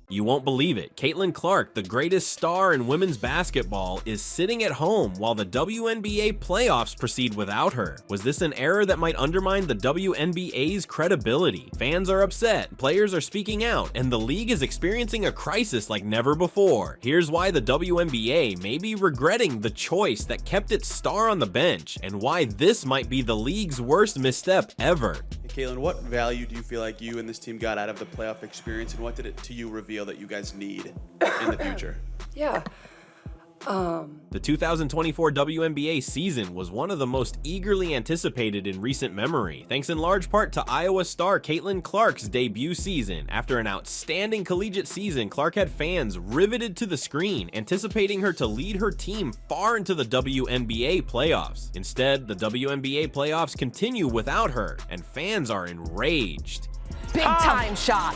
You won't believe it, Caitlin Clark, the greatest star in women's basketball, is sitting at home while the WNBA playoffs proceed without her. Was this an error that might undermine the WNBA's credibility? Fans are upset, players are speaking out, and the league is experiencing a crisis like never before. Here's why the WNBA may be regretting the choice that kept its star on the bench, and why this might be the league's worst misstep ever. Caitlin, what value do you feel like you and this team got out of the playoff experience, and what did it to you reveal that you guys need in the future? Yeah. The 2024 WNBA season was one of the most eagerly anticipated in recent memory, thanks in large part to Iowa star Caitlin Clark's debut season. After an outstanding collegiate season, Clark had fans riveted to the screen, anticipating her to lead her team far into the WNBA playoffs. Instead, the WNBA playoffs continue without her, and fans are enraged. Big time shot.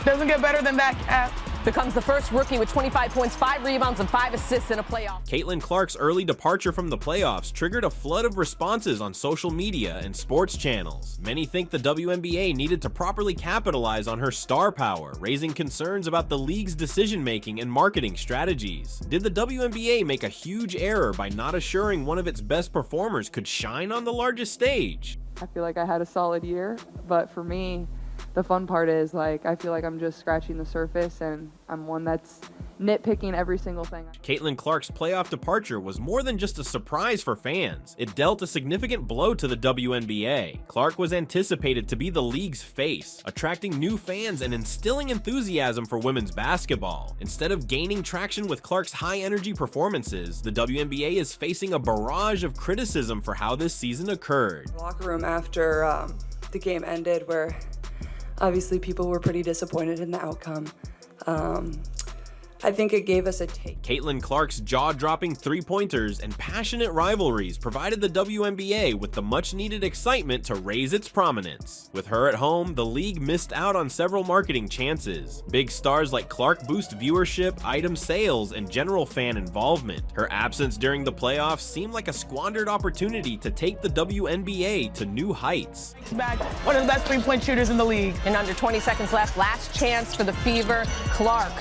Doesn't get better than that. Becomes the first rookie with 25 points, 5 rebounds, and 5 assists in a playoff. Caitlin Clark's early departure from the playoffs triggered a flood of responses on social media and sports channels. Many think the WNBA needed to properly capitalize on her star power, raising concerns about the league's decision-making and marketing strategies. Did the WNBA make a huge error by not assuring one of its best performers could shine on the largest stage? I feel like I had a solid year, but for me, the fun part is, like, I feel like I'm just scratching the surface, and I'm one that's nitpicking every single thing. Caitlin Clark's playoff departure was more than just a surprise for fans. It dealt a significant blow to the WNBA. Clark was anticipated to be the league's face, attracting new fans and instilling enthusiasm for women's basketball. Instead of gaining traction with Clark's high-energy performances, the WNBA is facing a barrage of criticism for how this season occurred. Locker room after the game ended, where obviously people were pretty disappointed in the outcome. I think it gave us a take. Caitlin Clark's jaw-dropping three-pointers and passionate rivalries provided the WNBA with the much-needed excitement to raise its prominence. With her at home, the league missed out on several marketing chances. Big stars like Clark boost viewership, item sales, and general fan involvement. Her absence during the playoffs seemed like a squandered opportunity to take the WNBA to new heights. Back, one of the best three-point shooters in the league. And under 20 seconds left, last chance for the Fever. Clark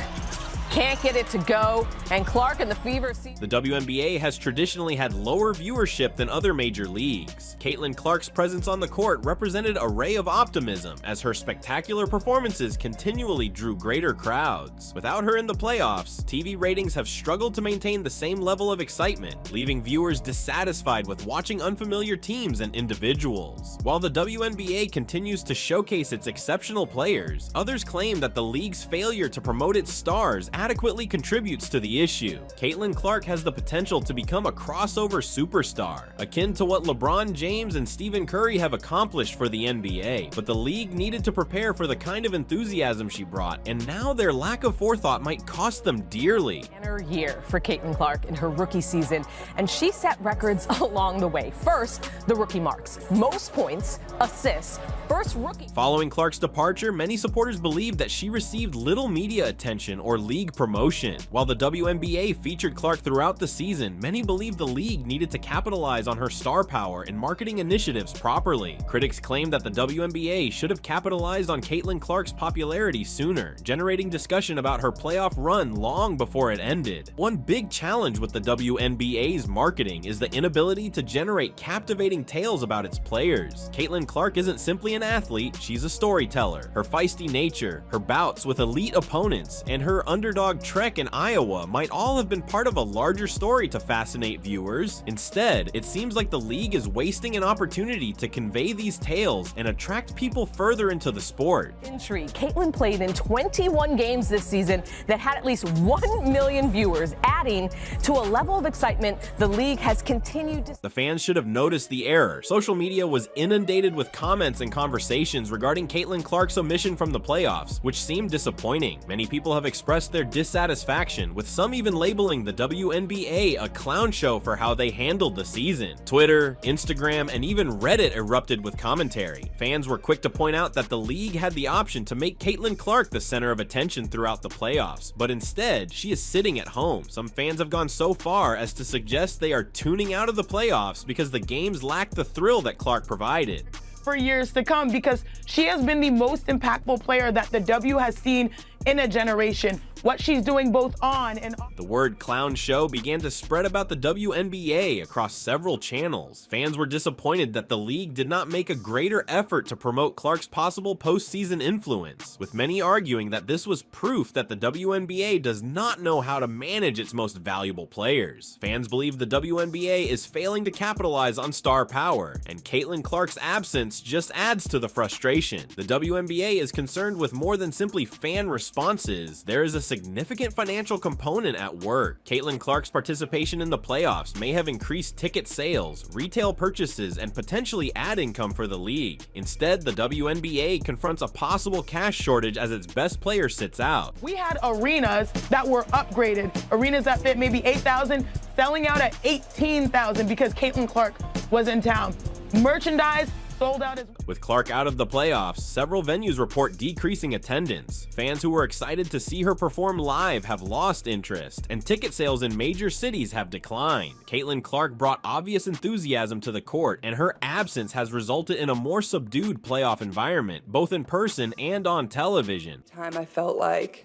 can't get it to go, and Clark and the Fever see. The WNBA has traditionally had lower viewership than other major leagues. Caitlin Clark's presence on the court represented a ray of optimism as her spectacular performances continually drew greater crowds. Without her in the playoffs, TV ratings have struggled to maintain the same level of excitement, leaving viewers dissatisfied with watching unfamiliar teams and individuals. While the WNBA continues to showcase its exceptional players, others claim that the league's failure to promote its stars adequately contributes to the issue. Caitlin Clark has the potential to become a crossover superstar, akin to what LeBron James and Stephen Curry have accomplished for the NBA, but the league needed to prepare for the kind of enthusiasm she brought, and now their lack of forethought might cost them dearly. Banner year for Caitlin Clark in her rookie season, and she set records along the way. First, the rookie marks: most points, assists, first rookie. Following Clark's departure, many supporters believed that she received little media attention or league league promotion. While the WNBA featured Clark throughout the season, many believe the league needed to capitalize on her star power and marketing initiatives properly. Critics claim that the WNBA should have capitalized on Caitlin Clark's popularity sooner, generating discussion about her playoff run long before it ended. One big challenge with the WNBA's marketing is the inability to generate captivating tales about its players. Caitlin Clark isn't simply an athlete, she's a storyteller. Her feisty nature, her bouts with elite opponents, and her underdog trek in Iowa might all have been part of a larger story to fascinate viewers. Instead, it seems like the league is wasting an opportunity to convey these tales and attract people further into the sport. Intrigue. Caitlin played in 21 games this season that had at least 1 million viewers, adding to a level of excitement the league has continued to. The fans should have noticed the error. Social media was inundated with comments and conversations regarding Caitlin Clark's omission from the playoffs, which seemed disappointing. Many people have expressed their dissatisfaction, with some even labeling the WNBA a clown show for how they handled the season. Twitter, Instagram, and even Reddit erupted with commentary. Fans were quick to point out that the league had the option to make Caitlin Clark the center of attention throughout the playoffs, but instead, she is sitting at home. Some fans have gone so far as to suggest they are tuning out of the playoffs because the games lack the thrill that Clark provided. For years to come, because she has been the most impactful player that the W has seen in a generation. What she's doing both on and off. The word clown show began to spread about the WNBA across several channels. Fans were disappointed that the league did not make a greater effort to promote Clark's possible postseason influence, with many arguing that this was proof that the WNBA does not know how to manage its most valuable players. Fans believe the WNBA is failing to capitalize on star power, and Caitlin Clark's absence just adds to the frustration. The WNBA is concerned with more than simply fan responses. There is a significant financial component at work. Caitlin Clark's participation in the playoffs may have increased ticket sales, retail purchases, and potentially ad income for the league. Instead, the WNBA confronts a possible cash shortage as its best player sits out. We had arenas that were upgraded, arenas that fit maybe 8,000, selling out at 18,000 because Caitlin Clark was in town. Merchandise sold out as well. With Clark out of the playoffs, several venues report decreasing attendance. Fans who were excited to see her perform live have lost interest, and ticket sales in major cities have declined. Caitlin Clark brought obvious enthusiasm to the court, and her absence has resulted in a more subdued playoff environment, both in person and on television. I felt like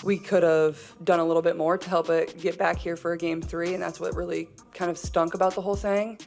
we could have done a little bit more to help it get back here for a game 3, and that's what really kind of stunk about the whole thing.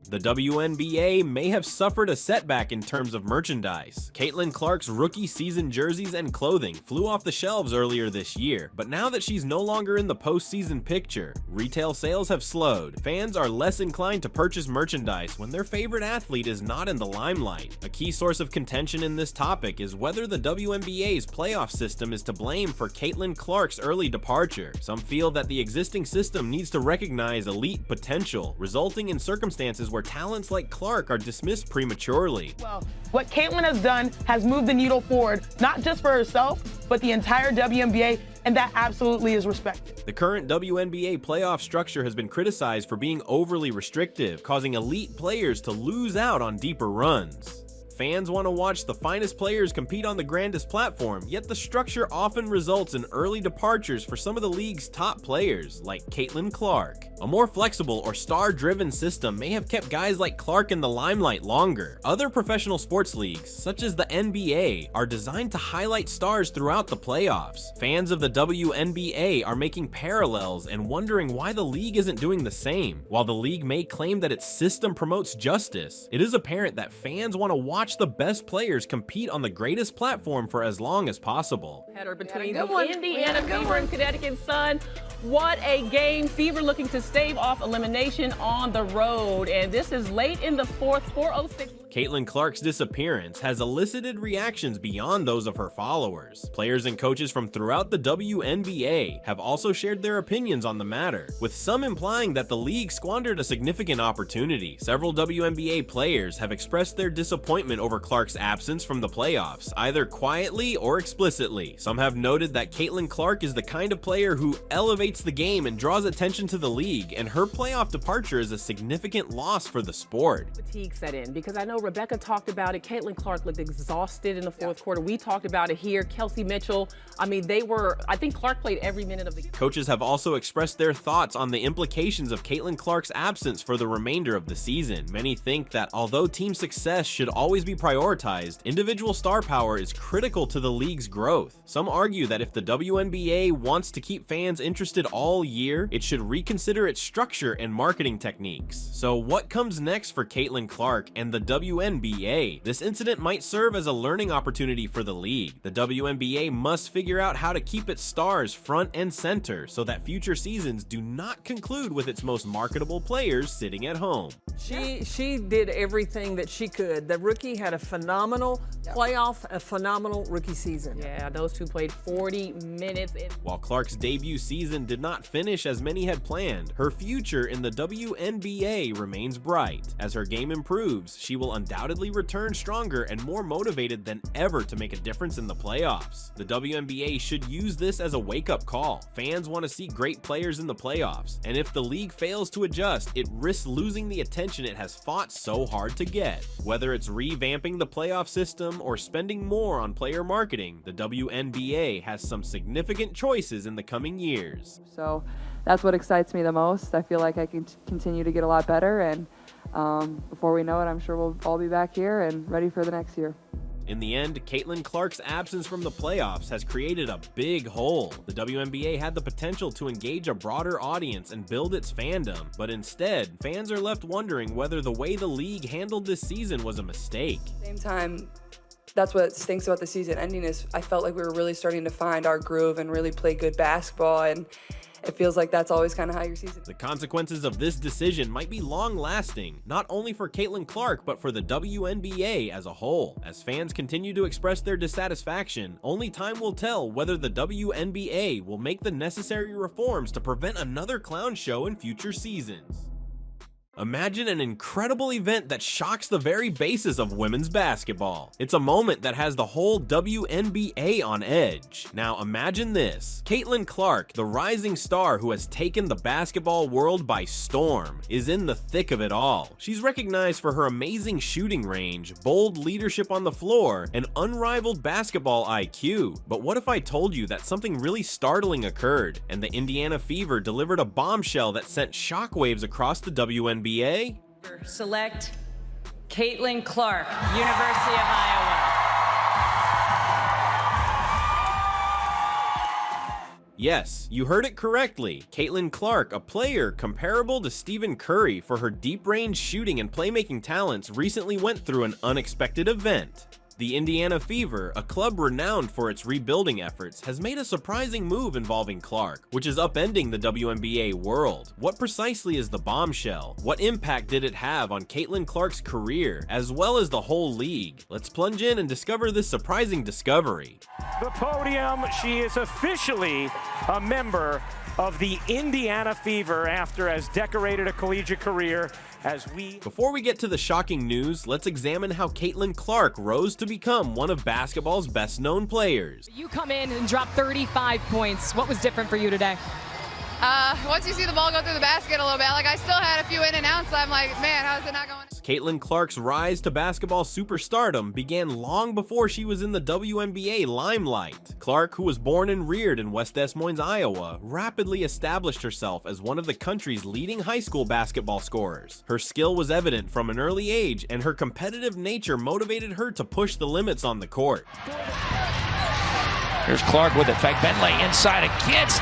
The WNBA may have suffered a setback in terms of merchandise. Caitlin Clark's rookie season jerseys and clothing flew off the shelves earlier this year, but now that she's no longer in the postseason picture, retail sales have slowed. Fans are less inclined to purchase merchandise when their favorite athlete is not in the limelight. A key source of contention in this topic is whether the WNBA's playoff system is to blame for Caitlin Clark's early departure. Some feel that the existing system needs to recognize elite potential, resulting in circumstances where talents like Clark are dismissed prematurely. Well, what Caitlin has done has moved the needle forward, not just for herself, but the entire WNBA, and that absolutely is respected. The current WNBA playoff structure has been criticized for being overly restrictive, causing elite players to lose out on deeper runs. Fans want to watch the finest players compete on the grandest platform, yet the structure often results in early departures for some of the league's top players, like Caitlin Clark. A more flexible or star-driven system may have kept guys like Clark in the limelight longer. Other professional sports leagues, such as the NBA, are designed to highlight stars throughout the playoffs. Fans of the WNBA are making parallels and wondering why the league isn't doing the same. While the league may claim that its system promotes justice, it is apparent that fans want to watch the best players compete on the greatest platform for as long as possible. Header between the Indiana Fever and Connecticut Sun. What a game. Fever looking to stave off elimination on the road. And this is late in the fourth, 4:06. Caitlin Clark's disappearance has elicited reactions beyond those of her followers. Players and coaches from throughout the WNBA have also shared their opinions on the matter, with some implying that the league squandered a significant opportunity. Several WNBA players have expressed their disappointment over Clark's absence from the playoffs, either quietly or explicitly. Some have noted that Caitlin Clark is the kind of player who elevates the game and draws attention to the league, and her playoff departure is a significant loss for the sport. Fatigue set in because I know Rebecca talked about it. Caitlin Clark looked exhausted in the fourth quarter. We talked about it here. Kelsey Mitchell, I mean, I think Clark played every minute of the game. Coaches have also expressed their thoughts on the implications of Caitlin Clark's absence for the remainder of the season. Many think that although team success should always be prioritized, individual star power is critical to the league's growth. Some argue that if the WNBA wants to keep fans interested all year, it should reconsider its structure and marketing techniques. So what comes next for Caitlin Clark and the WNBA? This incident might serve as a learning opportunity for the league. The WNBA must figure out how to keep its stars front and center so that future seasons do not conclude with its most marketable players sitting at home. She did everything that she could. The rookie had a phenomenal playoff, a phenomenal rookie season. Yeah, those two played 40 minutes. While Clark's debut season did not finish as many had planned, her future in the WNBA remains bright. As her game improves, she will undoubtedly return stronger and more motivated than ever to make a difference in the playoffs. The WNBA should use this as a wake-up call. Fans want to see great players in the playoffs, and if the league fails to adjust, it risks losing the attention it has fought so hard to get. Whether it's revamping the playoff system or spending more on player marketing, the WNBA has some significant choices in the coming years. So that's what excites me the most. I feel like I can continue to get a lot better, and before we know it, I'm sure we'll all be back here and ready for the next year. In the end, Caitlin Clark's absence from the playoffs has created a big hole. The WNBA had the potential to engage a broader audience and build its fandom, but instead, fans are left wondering whether the way the league handled this season was a mistake. At the same time, that's what stinks about the season ending is I felt like we were really starting to find our groove and really play good basketball, and it feels like that's always kind of how your season. The consequences of this decision might be long-lasting, not only for Caitlin Clark, but for the WNBA as a whole. As fans continue to express their dissatisfaction, only time will tell whether the WNBA will make the necessary reforms to prevent another clown show in future seasons. Imagine an incredible event that shocks the very basis of women's basketball. It's a moment that has the whole WNBA on edge. Now imagine this. Caitlin Clark, the rising star who has taken the basketball world by storm, is in the thick of it all. She's recognized for her amazing shooting range, bold leadership on the floor, and unrivaled basketball IQ. But what if I told you that something really startling occurred, and the Indiana Fever delivered a bombshell that sent shockwaves across the WNBA? Select Caitlin Clark, University of Iowa. Yes, you heard it correctly. Caitlin Clark, a player comparable to Stephen Curry for her deep-range shooting and playmaking talents, recently went through an unexpected event. The Indiana Fever, a club renowned for its rebuilding efforts, has made a surprising move involving Clark, which is upending the WNBA world. What precisely is the bombshell? What impact did it have on Caitlin Clark's career, as well as the whole league? Let's plunge in and discover this surprising discovery. The podium, she is officially a member of the Indiana Fever after as decorated a collegiate career as we... Before we get to the shocking news, let's examine how Caitlin Clark rose to become one of basketball's best-known players. You come in and drop 35 points. What was different for you today? Once you see the ball go through the basket a little bit, like I still had a few in and outs, so I'm like, man, how's it not going? Caitlin Clark's rise to basketball superstardom began long before she was in the WNBA limelight. Clark, who was born and reared in West Des Moines, Iowa, rapidly established herself as one of the country's leading high school basketball scorers. Her skill was evident from an early age, and her competitive nature motivated her to push the limits on the court. Here's Clark with it. Bentley inside against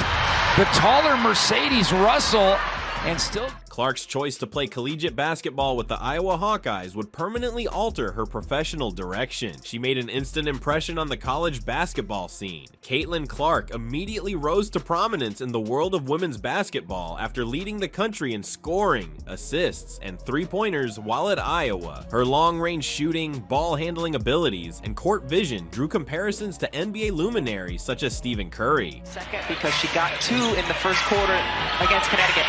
the taller Mercedes Russell, and still... Clark's choice to play collegiate basketball with the Iowa Hawkeyes would permanently alter her professional direction. She made an instant impression on the college basketball scene. Caitlin Clark immediately rose to prominence in the world of women's basketball after leading the country in scoring, assists, and three-pointers while at Iowa. Her long-range shooting, ball-handling abilities, and court vision drew comparisons to NBA luminaries such as Stephen Curry. Second, because she got 2 in the first quarter against Connecticut.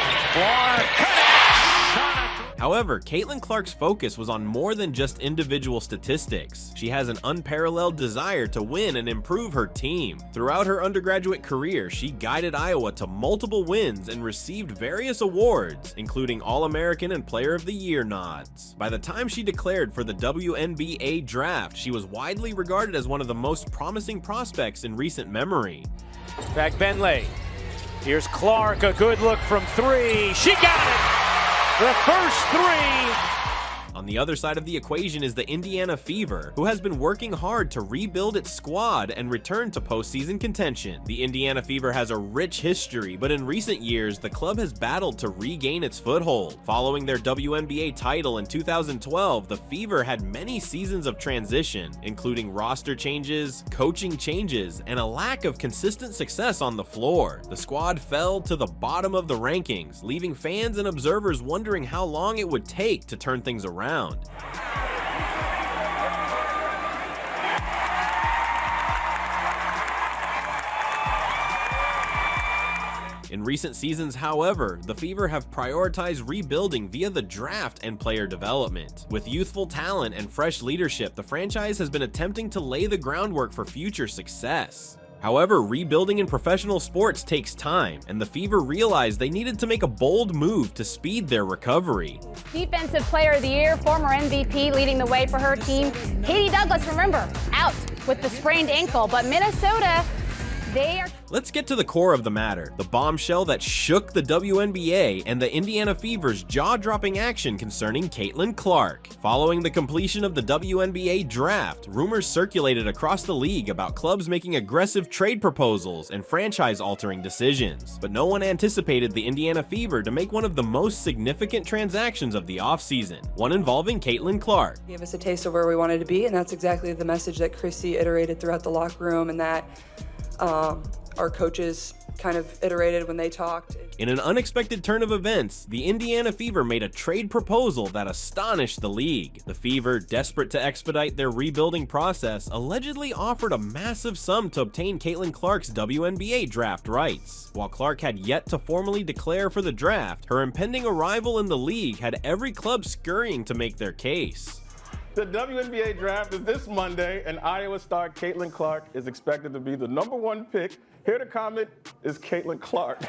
However, Caitlin Clark's focus was on more than just individual statistics. She has an unparalleled desire to win and improve her team. Throughout her undergraduate career, she guided Iowa to multiple wins and received various awards, including All-American and Player of the Year nods. By the time she declared for the WNBA draft, she was widely regarded as one of the most promising prospects in recent memory. Back Bentley. Here's Clark, a good look from three. She got it! The first three! On the other side of the equation is the Indiana Fever, who has been working hard to rebuild its squad and return to postseason contention. The Indiana Fever has a rich history, but in recent years, the club has battled to regain its foothold. Following their WNBA title in 2012, the Fever had many seasons of transition, including roster changes, coaching changes, and a lack of consistent success on the floor. The squad fell to the bottom of the rankings, leaving fans and observers wondering how long it would take to turn things around. In recent seasons, however, the Fever have prioritized rebuilding via the draft and player development. With youthful talent and fresh leadership, the franchise has been attempting to lay the groundwork for future success. However, rebuilding in professional sports takes time, and the Fever realized they needed to make a bold move to speed their recovery. Defensive Player of the Year, former MVP, leading the way for her team. Katie Douglas, remember, out with the sprained ankle, but Minnesota, they are... Let's get to the core of the matter, the bombshell that shook the WNBA and the Indiana Fever's jaw-dropping action concerning Caitlin Clark. Following the completion of the WNBA draft, rumors circulated across the league about clubs making aggressive trade proposals and franchise-altering decisions. But no one anticipated the Indiana Fever to make one of the most significant transactions of the offseason, one involving Caitlin Clark. Gave us a taste of where we wanted to be, and that's exactly the message that Chrissy iterated throughout the locker room, and that our coaches kind of iterated when they talked. In an unexpected turn of events, the Indiana Fever made a trade proposal that astonished the league. The Fever, desperate to expedite their rebuilding process, allegedly offered a massive sum to obtain Caitlin Clark's WNBA draft rights. While Clark had yet to formally declare for the draft, her impending arrival in the league had every club scurrying to make their case. The WNBA draft is this Monday, and Iowa star Caitlin Clark is expected to be the #1 pick. Here to comment is Caitlin Clark.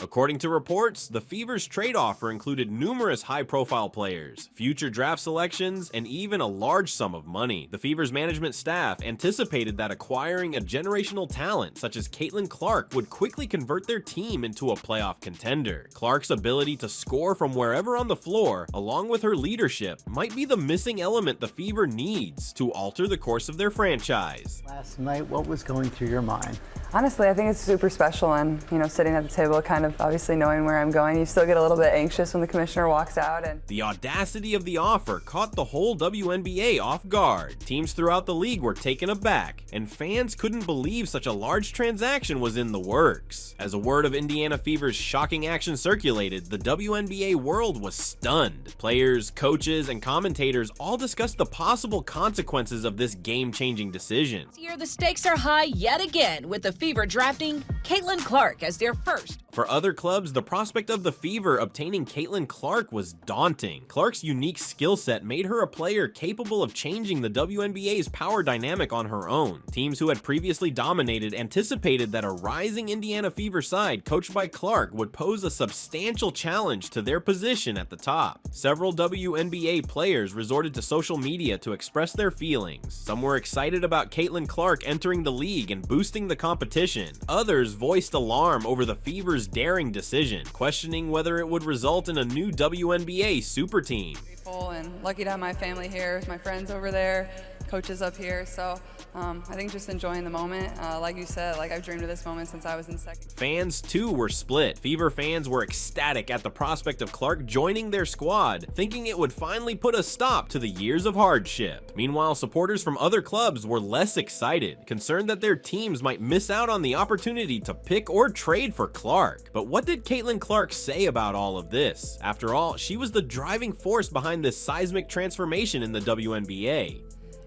According to reports, the Fever's trade offer included numerous high-profile players, future draft selections, and even a large sum of money. The Fever's management staff anticipated that acquiring a generational talent such as Caitlin Clark would quickly convert their team into a playoff contender. Clark's ability to score from wherever on the floor, along with her leadership, might be the missing element the Fever needs to alter the course of their franchise. Last night, what was going through your mind? Honestly, I think it's super special, and sitting at the table, kind of obviously knowing where I'm going, you still get a little bit anxious when the commissioner walks out. And the audacity of the offer caught the whole WNBA off guard. Teams throughout the league were taken aback, and fans couldn't believe such a large transaction was in the works. As a word of Indiana Fever's shocking action circulated, the WNBA world was stunned. Players, coaches, and commentators all discussed the possible consequences of this game-changing decision. This year, the stakes are high yet again, with the Fever drafting Caitlin Clark as their first. For other clubs, the prospect of the Fever obtaining Caitlin Clark was daunting. Clark's unique skill set made her a player capable of changing the WNBA's power dynamic on her own. Teams who had previously dominated anticipated that a rising Indiana Fever side coached by Clark would pose a substantial challenge to their position at the top. Several WNBA players resorted to social media to express their feelings. Some were excited about Caitlin Clark entering the league and boosting the competition. Others voiced alarm over the Fever's daring decision, questioning whether it would result in a new WNBA super team. Grateful and lucky to have my family here, with my friends over there, coaches up here, so I think just enjoying the moment. Like you said, I've dreamed of this moment since I was in second. Fans too were split. Fever fans were ecstatic at the prospect of Clark joining their squad, thinking it would finally put a stop to the years of hardship. Meanwhile, supporters from other clubs were less excited, concerned that their teams might miss out on the opportunity to pick or trade for Clark. But what did Caitlin Clark say about all of this? After all, she was the driving force behind this seismic transformation in the WNBA.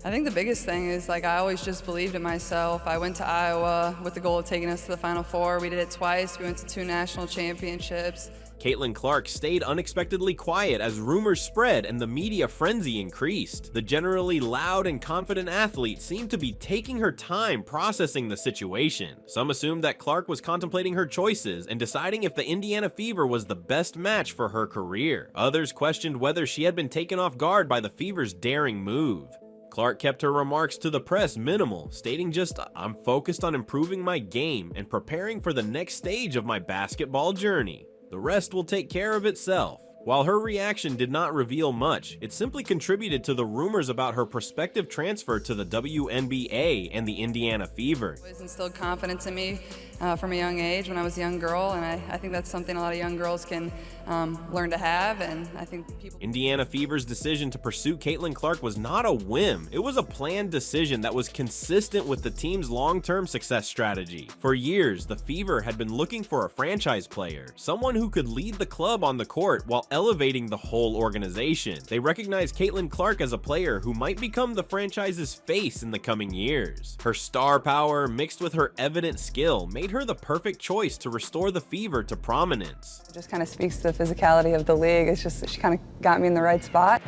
I think the biggest thing is I always just believed in myself. I went to Iowa with the goal of taking us to the Final Four. We did it twice. We went to 2 national championships. Caitlin Clark stayed unexpectedly quiet as rumors spread and the media frenzy increased. The generally loud and confident athlete seemed to be taking her time processing the situation. Some assumed that Clark was contemplating her choices and deciding if the Indiana Fever was the best match for her career. Others questioned whether she had been taken off guard by the Fever's daring move. Clark kept her remarks to the press minimal, stating just, "I'm focused on improving my game and preparing for the next stage of my basketball journey. The rest will take care of itself." While her reaction did not reveal much, it simply contributed to the rumors about her prospective transfer to the WNBA and the Indiana Fever. It instilled confidence in me from a young age when I was a young girl, and I think that's something a lot of young girls can learn to have, and I think people... Indiana Fever's decision to pursue Caitlin Clark was not a whim. It was a planned decision that was consistent with the team's long-term success strategy. For years, the Fever had been looking for a franchise player, someone who could lead the club on the court while elevating the whole organization. They recognized Caitlin Clark as a player who might become the franchise's face in the coming years. Her star power, mixed with her evident skill, made her the perfect choice to restore the Fever to prominence. It just kind of speaks to the physicality of the league. It's just, she kind of got me in the right spot.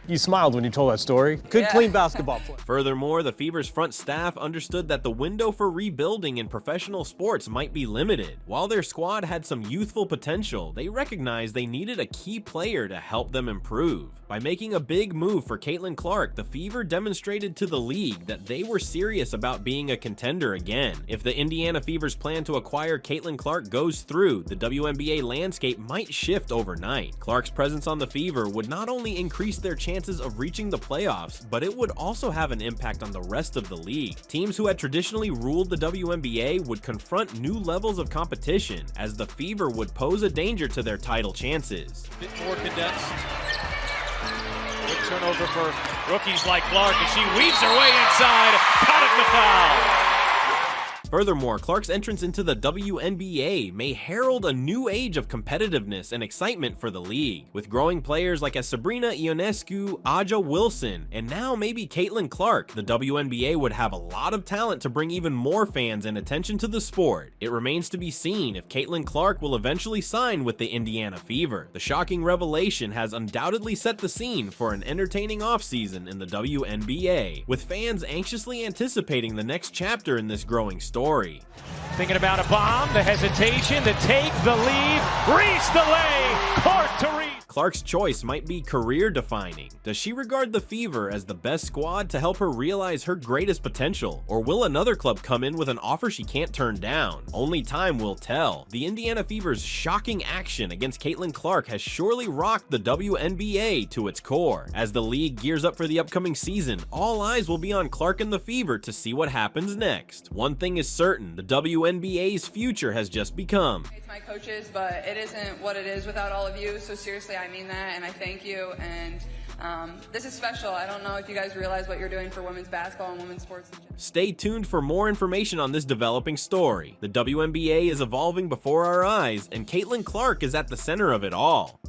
You smiled when you told that story. Good, clean basketball play. Furthermore, the Fever's front staff understood that the window for rebuilding in professional sports might be limited. While their squad had some youthful potential, they recognized they needed a key player to help them improve. By making a big move for Caitlin Clark, the Fever demonstrated to the league that they were serious about being a contender again. If the Indiana Fever's plan to acquire Caitlin Clark goes through, the WNBA landscape might shift overnight. Clark's presence on the Fever would not only increase their chances of reaching the playoffs, but it would also have an impact on the rest of the league. Teams who had traditionally ruled the WNBA would confront new levels of competition, as the Fever would pose a danger to their title chances. A bit more condensed. Good turnover for rookies like Clark, and she weaves her way inside, caught it in the foul. Furthermore, Clark's entrance into the WNBA may herald a new age of competitiveness and excitement for the league, with growing players like Sabrina Ionescu, Aja Wilson, and now maybe Caitlin Clark. The WNBA would have a lot of talent to bring even more fans and attention to the sport. It remains to be seen if Caitlin Clark will eventually sign with the Indiana Fever. The shocking revelation has undoubtedly set the scene for an entertaining offseason in the WNBA, with fans anxiously anticipating the next chapter in this growing story. Thinking about a bomb, the hesitation, the take, the lead, Reese the lay, court to Reese. Clark's choice might be career-defining. Does she regard the Fever as the best squad to help her realize her greatest potential? Or will another club come in with an offer she can't turn down? Only time will tell. The Indiana Fever's shocking action against Caitlin Clark has surely rocked the WNBA to its core. As the league gears up for the upcoming season, all eyes will be on Clark and the Fever to see what happens next. One thing is certain, the WNBA's future has just begun. It's my coaches, but it isn't what it is without all of you, so seriously, I mean that, and I thank you, and this is special. I don't know if you guys realize what you're doing for women's basketball and women's sports in general. Stay tuned for more information on this developing story. The WNBA is evolving before our eyes, and Caitlin Clark is at the center of it all.